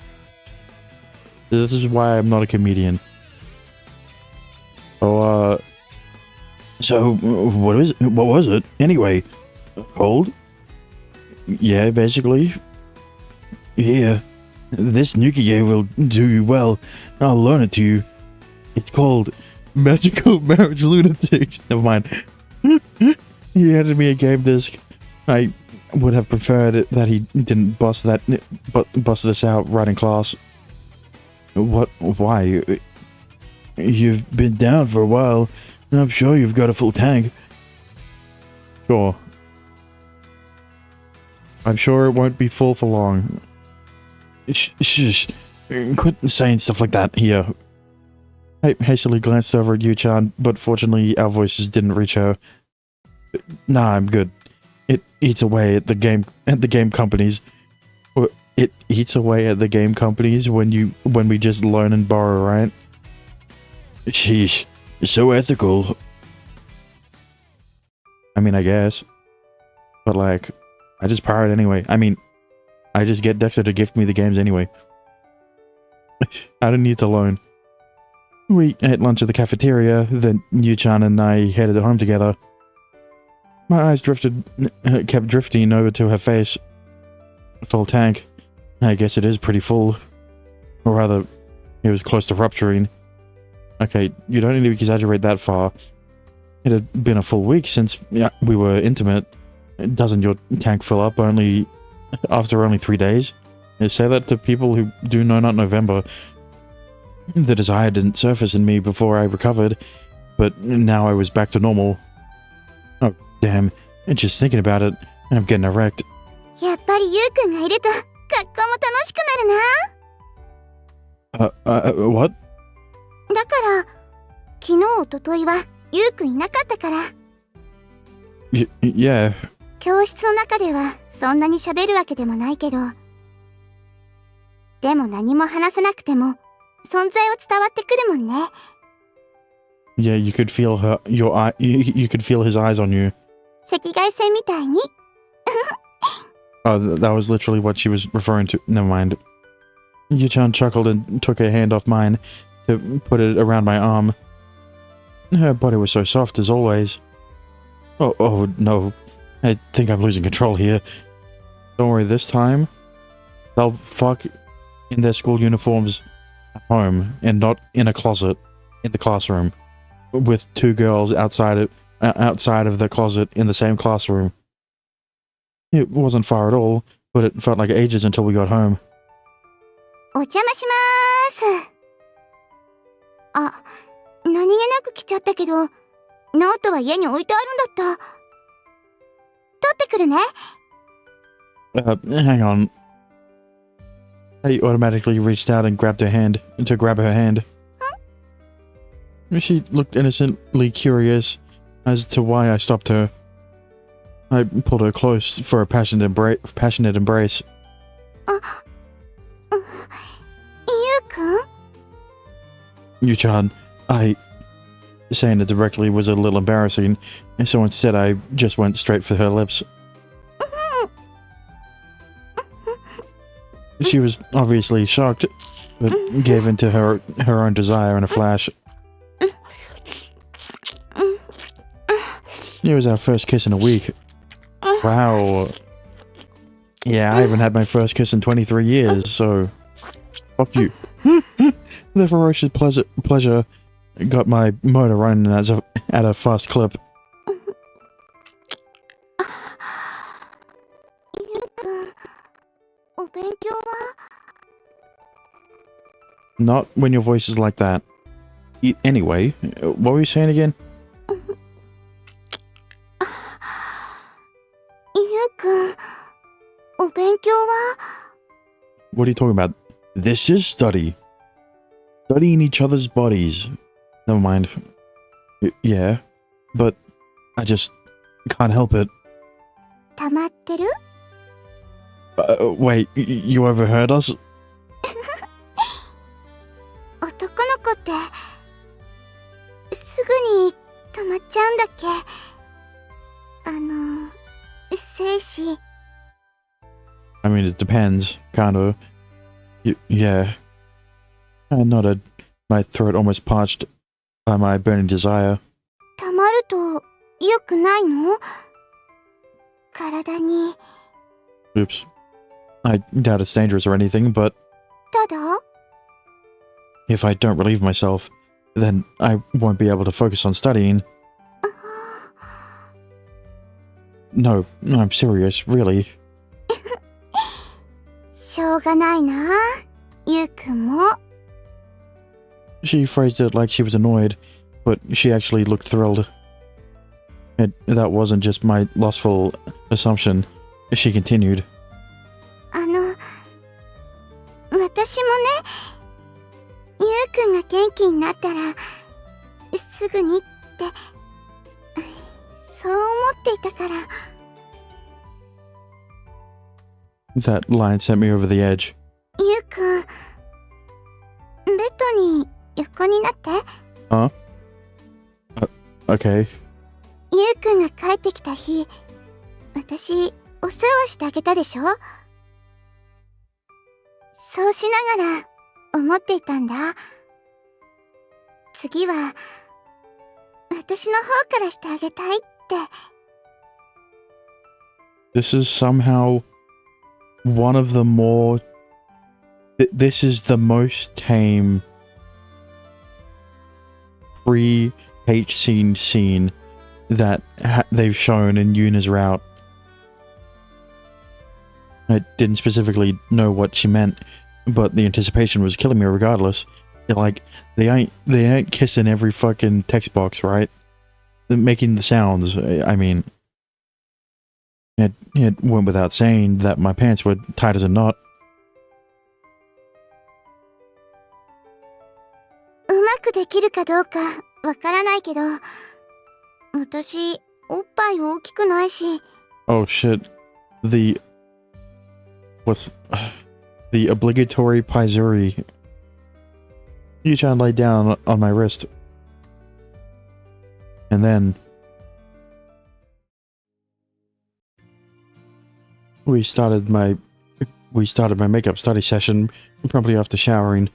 This is why I'm not a comedian. Oh, So, what was it? Anyway, cold? Yeah, basically. Here, this Nukiye will do you well. I'll learn it to you. It's called Magical Marriage Lunatics. Never mind. He handed me a game disc. I would have preferred that he didn't bust this out right in class. What? Why? You've been down for a while. I'm sure you've got a full tank. Sure. I'm sure it won't be full for long. Shh. Quit saying stuff like that here. I hastily glanced over at Yu-chan, but fortunately our voices didn't reach her. Nah, I'm good. It eats away at the game companies. It eats away at the game companies when we just loan and borrow, right? Sheesh. So ethical. I guess. But like, I just pirate anyway. I just get Dexter to gift me the games anyway. I don't need to loan. We ate lunch at the cafeteria, then Yu-chan and I headed home together. My eyes kept drifting over to her face. Full tank. I guess it is pretty full. Or rather, it was close to rupturing. Okay, you don't need to exaggerate that far. It had been a full week since we were intimate. Doesn't your tank fill up after only 3 days? You say that to people who do know not November. The desire didn't surface in me before I recovered, but now I was back to normal. Oh, damn. Just thinking about it, I'm getting erect. やっぱりゆうくんがいると学校も楽しくなるな。What? だから昨日おとといはゆうくんいなかったから。Yeah. 教室の中ではそんなに喋るわけでもないけど、でも何も話さなくても存在は伝わってくるもんね。Yeah, you could feel you could feel his eyes on you. 赤外線みたいに。Oh, that was literally what she was referring to. Never mind. Yu-chan chuckled and took her hand off mine to put it around my arm. Her body was so soft as always. Oh no. I think I'm losing control here. Don't worry, this time they'll fuck in their school uniforms at home and not in a closet in the classroom with 2 girls outside of the closet in the same classroom. It wasn't far at all, but it felt like ages until we got home. お邪魔しまーす。あ、何気なく来ちゃったけど、ノートは家に置いてあるんだった。取ってくるね。Hang on. I automatically reached out and grabbed her hand. She looked innocently curious as to why I stopped her. I pulled her close for a passionate embrace. ゆうくん？ Yu-chan, saying it directly was a little embarrassing, and so instead I just went straight for her lips. She was obviously shocked, but gave in to her own desire in a flash. It was our first kiss in a week. Wow. Yeah, I haven't had my first kiss in 23 years, so fuck you. The ferocious pleasure got my motor running at a fast clip. お勉強は Not when your voice is like that. Anyway, what were you saying again? ゆうくん、お勉強は What are you talking about? This is study. Studying each other's bodies. Never mind. Yeah, but I just can't help it. 溜まってる Wait, you overheard us? 男の子ってすぐに溜まっちゃうんだっけ精子 I mean, it depends, kinda. Yeah. I nodded, my throat almost parched by my burning desire. 溜まると良くないの体に Oops. I doubt it's dangerous or anything, but ただ if I don't relieve myself, then I won't be able to focus on studying. No, I'm serious, really. しょうがないなゆうくんも She phrased it like she was annoyed, but she actually looked thrilled. That wasn't just my lustful assumption. She continued. 私もねゆうくんが元気になったらすぐにってそう思っていたから That line sent me over the edge. ゆうくんベッドに横になって Huh? Okay. ゆうくんが帰ってきた日私お世話してあげたでしょそうしながら思っていたんだ次は私の方からしてあげたいって This is somehow one of the more... This is the most tame pre-H scene that they've shown in Yuna's route. I didn't specifically know what she meant, but the anticipation was killing me regardless. Like, they ain't kissing every fucking text box, right? They're making the sounds, I mean... It went without saying that my pants were tight as a knot. うまくできるかどうかわからないけど私おっぱい大きくないし Oh shit. The obligatory paizuri. Yu-chan laid down on my wrist. And then we started my makeup study session promptly after showering.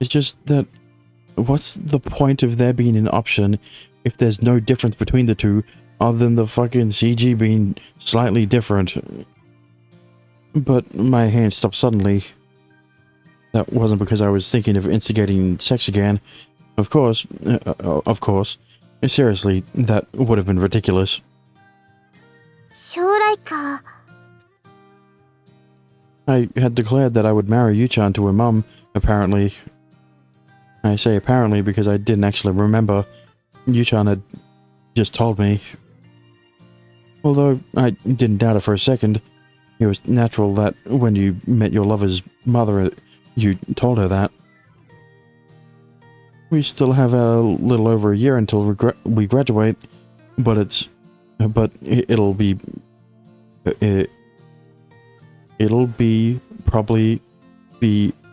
It's just that what's the point of there being an option if there's no difference between the two other than the fucking CG being slightly different? But my hand stopped suddenly. That wasn't because I was thinking of instigating sex again. Of course. Seriously, that would have been ridiculous. 将来か I had declared that I would marry Yu-chan to her mum, apparently. I say apparently because I didn't actually remember. Yu-chan had just told me. Although I didn't doubt it for a second. It was natural that when you met your lover's mother, you told her that. We still have a little over a year until we graduate, but it'll be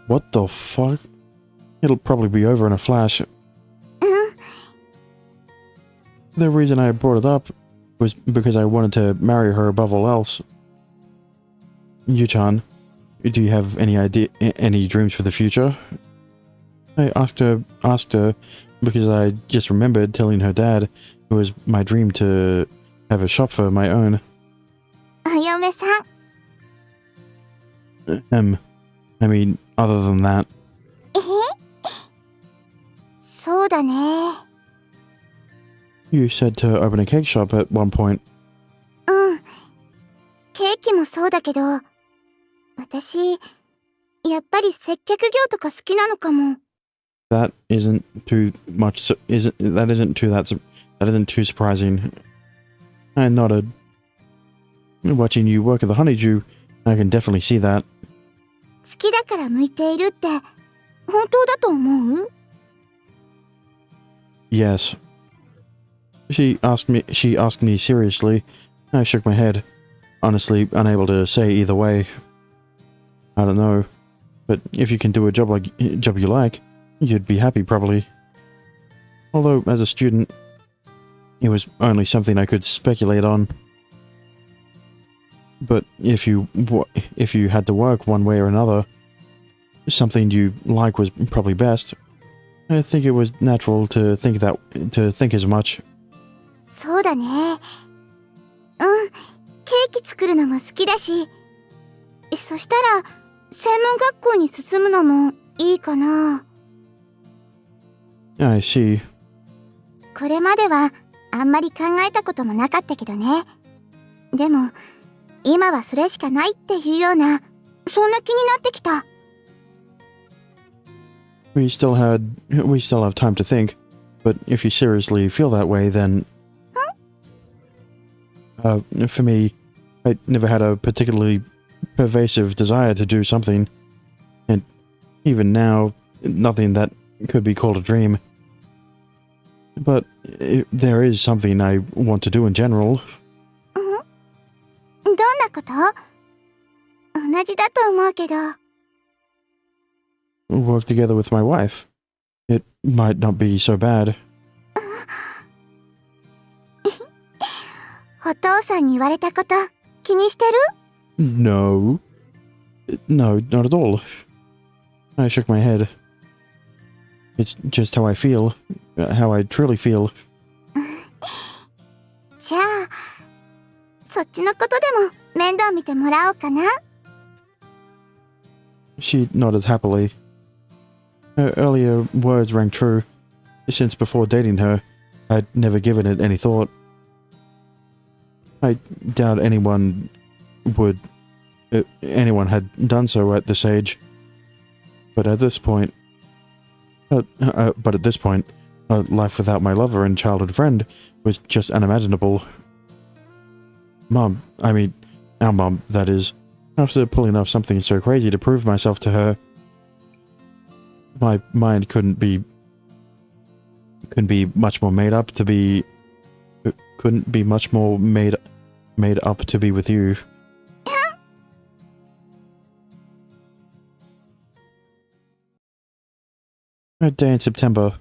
what the fuck? It'll probably be over in a flash. The reason I brought it up was because I wanted to marry her above all else. Yu-chan, do you have any dreams for the future? I asked her because I just remembered telling her dad it was my dream to have a shop for my own. お嫁さん。I mean, other than that, そうだね。you said to open a cake shop at one point. うん。ケーキもそうだけど、私、やっぱり接客業とか好きなのかも。That isn't too much. That isn't too surprising. I nodded. Watching you work at the Honeydew, I can definitely see that. 好きだから向いているって本当だと思う？ Yes. She asked me seriously. I shook my head, honestly unable to say either way. I don't know, but if you can do a job you like, you'd be happy probably. Although as a student, it was only something I could speculate on. But if you had to work one way or another, something you like was probably best. I think it was natural to think as much. そうだね。うん、ケーキ作るのも好きだし、そしたら専門学校に進むのもいいかな。I see. これまではあんまり考えたこともなかったけどね。でも今はそれしかないっていうような、そんな気になってきた。We still have time to think, but if you seriously feel that way, then... for me, I never had a particularly pervasive desire to do something, and even now, nothing that could be called a dream. But there is something I want to do in general. どんなこと？同じだと思うけど。Work together with my wife. It might not be so bad. お父さんに言われたこと気にしてる？ No, not at all. I shook my head. It's just how I feel, how I truly feel. じゃあ、そっちのことでも面倒見てもらおうかな。She nodded happily. Her earlier words rang true. Since before dating her, I'd never given it any thought. I doubt anyone had done so at this age. But at this point, a life without my lover and childhood friend was just unimaginable. Our mum, that is, after pulling off something so crazy to prove myself to her, my mind couldn't be much more made up to be with you. A day in September.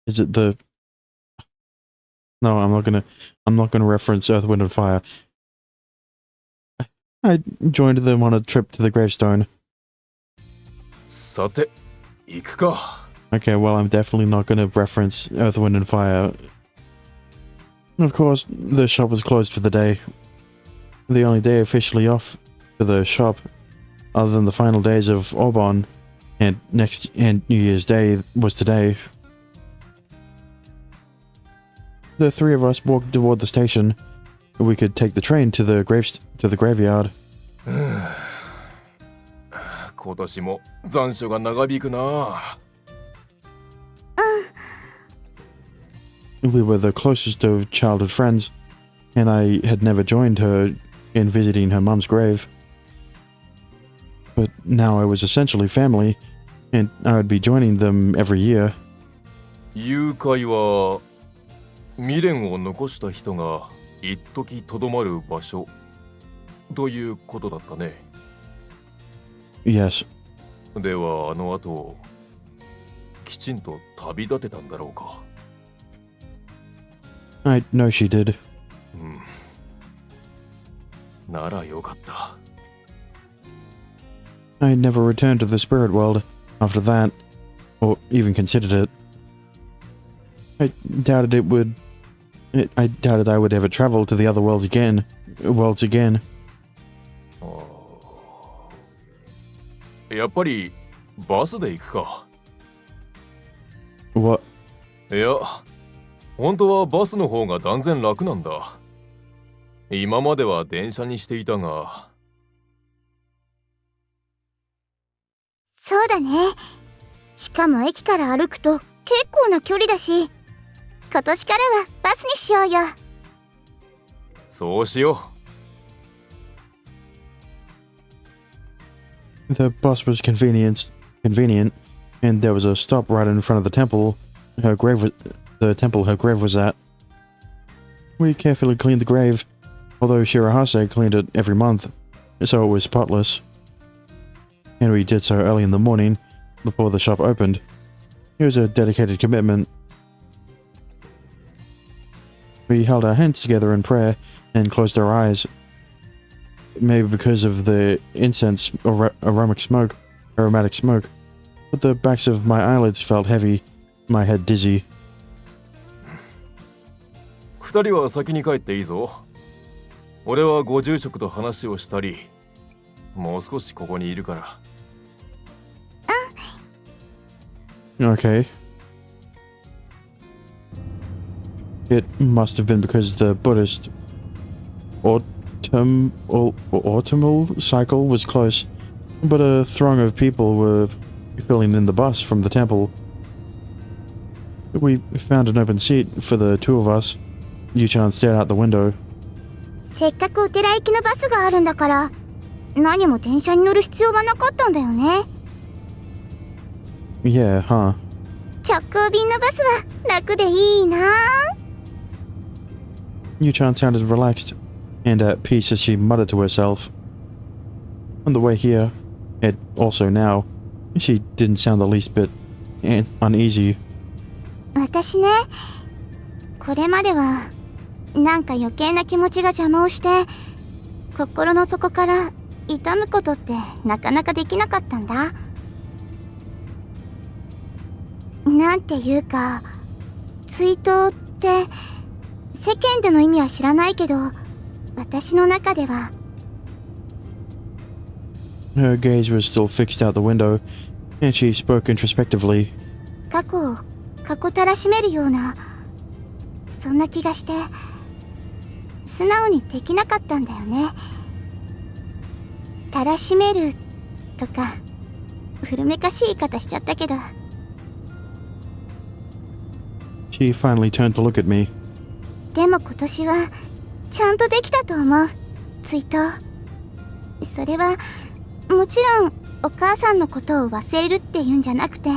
Is it the... No, I'm not gonna reference Earth, Wind and Fire. I joined them on a trip to the gravestone. さて、行くか。 Okay, well, I'm definitely not gonna reference Earth, Wind and Fire. Of course, the shop was closed for the day. The only day officially off for the shop, other than the final days of Aubon and New Year's Day, was today. The three of us walked toward the station. We could take the train to the graveyard. 今年も残暑が長引くな。We were the closest of childhood friends, and I had never joined her in visiting her mum's grave. But now I was essentially family, and I would be joining them every year. 誘拐は未練を残した人が一時とどまる場所ということだったね。 Yes. ではあの後きちんと旅立てたんだろうか。 I know she did. ならよかった。 I never returned to the spirit world after that, or even considered it. I doubted it would I doubted I would ever travel to the other worlds again. Ah. やっぱりバスで行くか。What? いや、本当はバスの方が断然楽なんだ。今までは電車にしていたが。そうだね。しかも駅から歩くと結構な距離だし、今年からはバスにしようよ。そうしよう。 The bus was convenient, and there was a stop right in front of the temple her grave was at. We carefully cleaned the grave, although Shirahase cleaned it every month, so it was spotless. And we did so early in the morning, before the shop opened. It was a dedicated commitment. We held our hands together in prayer and closed our eyes. Maybe because of the incense or aromatic smoke, but the backs of my eyelids felt heavy, my head dizzy. 2人は先に帰っていいぞ。俺はご住職と話をしたり、もう少しここにいるから。Okay. It must have been because the Buddhist autumnal cycle was close, but a throng of people were filling in the bus from the temple. We found an open seat for the two of us. Yu-chan stared out the window. せっかくお寺行きのバスがあるんだから、何も電車に乗る必要はなかったんだよね。Yeah, huh? 直行便のバスは楽でいいな。Yu-chan sounded relaxed and at peace as she muttered to herself. On the way here, and also now, she didn't sound the least bit uneasy. 私ね、これまではなんか余計な気持ちが邪魔をして、心の底から痛むことってなかなかできなかったんだ。なんていうか、追悼って世間での意味は知らないけど、私の中では。Her gaze was still fixed out the window, and she spoke introspectively. 過去をたらしめるような、そんな気がして、素直にできなかったんだよね。たらしめるとか、古めかしい言い方しちゃったけど。She finally turned to look at me. でも今年はちゃんとできたと思う。追悼。それはもちろんお母さんのことを忘れるっていうんじゃなくて。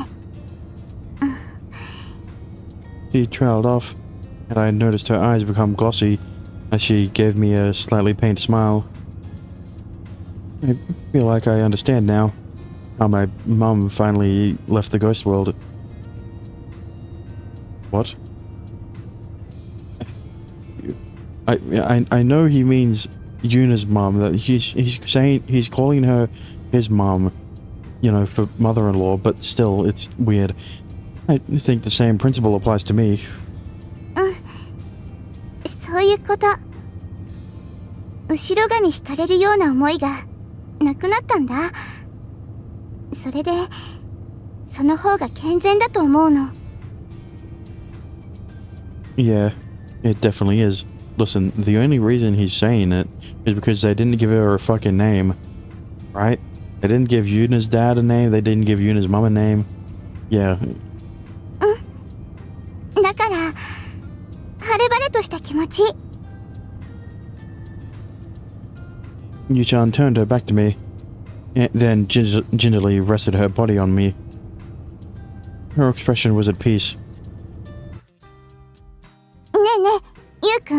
She trailed off, and I noticed her eyes become glossy as she gave me a slightly pained smile. I feel like I understand now how my mum finally left the ghost world. What? I know he means Yuna's mum, that he's calling her his mum, you know, for mother-in-law, but still, it's weird. I think the same principle applies to me. そういうこと。後ろ髪引かれるような思いがなくなったんだ。それで、その方が健全だと思うの。Yeah, it definitely is. Listen, the only reason he's saying it is because they didn't give her a fucking name, right? They didn't give Yuna's dad a name, they didn't give Yuna's mom a name. Yeah. だから、晴れ晴れとした気持ち。Yu-chan turned her back to me, and then gingerly rested her body on me. Her expression was at peace. ねえねえ、ゆうくん。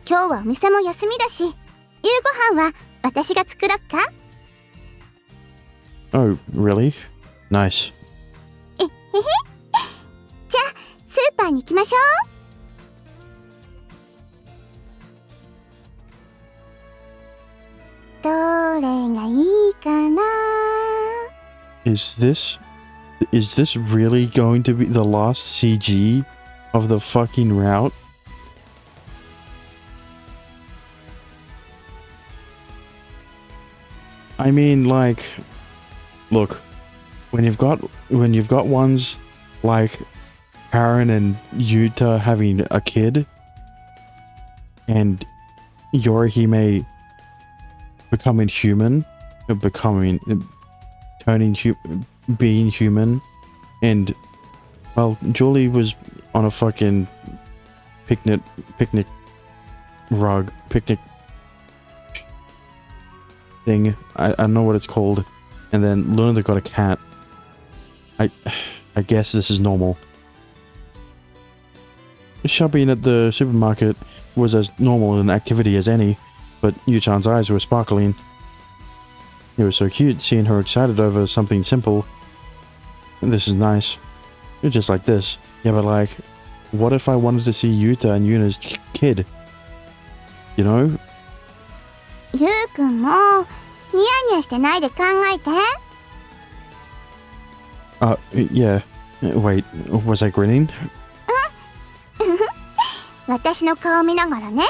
今日はお店も休みだし、夕ご飯は私が作ろっか？ Oh, really? Nice. えへへ。じゃあ、スーパーに行きましょう。どれがいいかな？ Is this really going to be the last CG of the fucking route? I mean, like, look, when you've got ones like Karen and Yuta having a kid, and Yorihime becoming human, being human, and well, Julie was on a fucking picnic thing. I don't know what it's called. And then Luna got a cat. I guess this is normal. Shopping at the supermarket was as normal an activity as any, but Yu-chan's eyes were sparkling. It was so cute seeing her excited over something simple. This is nice. It's just like this. Yeah, but like, what if I wanted to see Yuta and Yuna's kid? You know? ゆうくんもニヤニヤしてないで考えて。 Yeah. Wait, was I grinning? 私の顔見ながらね。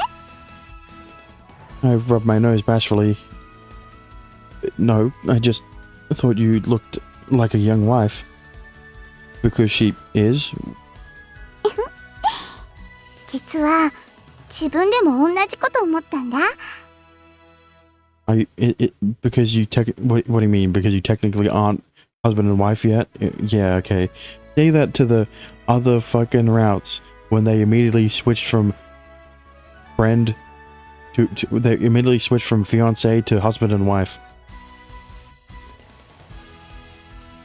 I rubbed my nose bashfully. No, I just thought you looked like a young wife. Because she is? 実は自分でも同じこと思ったんだ。 Because you what do you mean? Because you technically aren't husband and wife yet? Yeah, okay. Say that to the other fucking routes when they immediately switched from friend they immediately switched from fiance to husband and wife.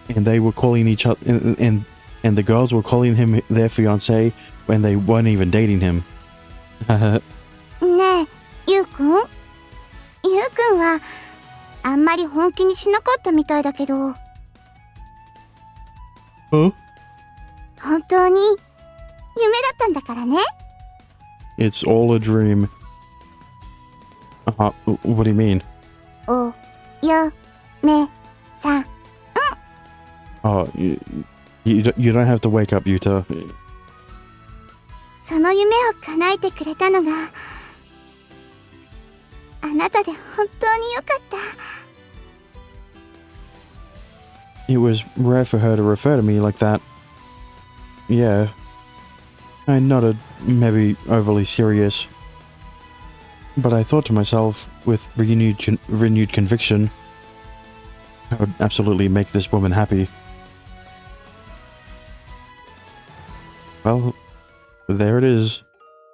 And they were calling each other, and the girls were calling him their fiance when they weren't even dating him. ねえ、ゆうくん？ゆうくんはあんまり本気にしなかったみたいだけど。Huh? 本当に夢だったんだからね。 It's all a dream. What do you mean? およめさ。 Oh, you don't have to wake up, Yuta. その夢を叶えてくれたのがあなたで本当によかった。 It was rare for her to refer to me like that. Yeah. I nodded, maybe overly serious. But I thought to myself, with renewed conviction, I would absolutely make this woman happy. Well, there it is.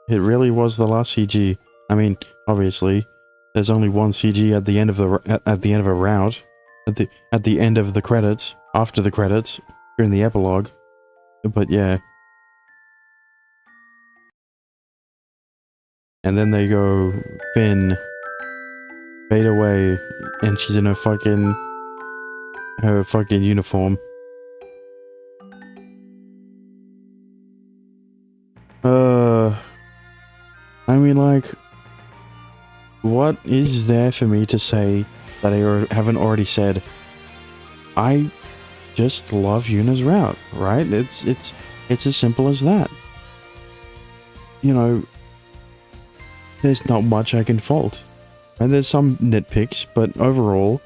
It really was the last CG. I mean, obviously, there's only one CG at the end of a route, at the end of the credits, after the credits, during the epilogue. But yeah. And then they go, Finn, fade away, and she's in her fucking uniform. I mean, like, what is there for me to say that I haven't already said? I just love Yuna's route, right? It's as simple as that. You know, there's not much I can fault. And there's some nitpicks, but overall,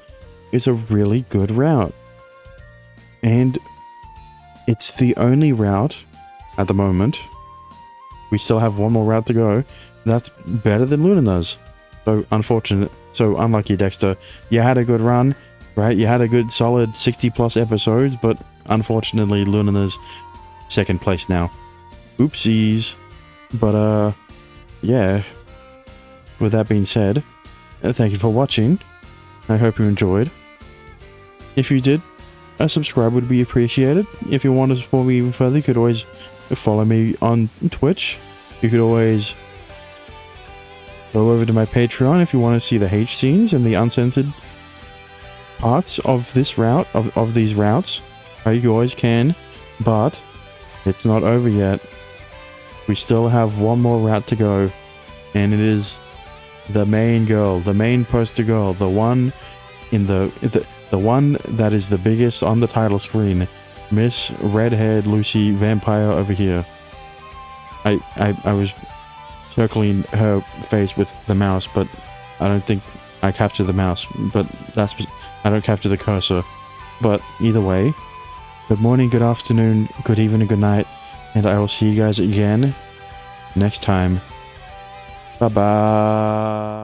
it's a really good route. And it's the only route at the moment. We still have one more route to go. That's better than Lunatics. So unfortunate. So unlucky, Dexter. You had a good run, right? You had a good solid 60 plus episodes, but unfortunately Lunatics second place now. Oopsies. But yeah. With that being said, thank you for watching. I hope you enjoyed. If you did, a subscribe would be appreciated. If you want to support me even further, you could always follow me on Twitch. You could always go over to my Patreon if you want to see the H scenes and the uncensored parts of this route, of these routes. You always can, but it's not over yet. We still have one more route to go, and it is the main girl, the main poster girl, the one in the one that is the biggest on the title screen, Miss Red-Haired Lucy Vampire over here. I was circling her face with the mouse, but I don't think I capture the mouse, but I don't capture the cursor. But either way, good morning, good afternoon, good evening, good night, and I will see you guys again next time. Bye bye.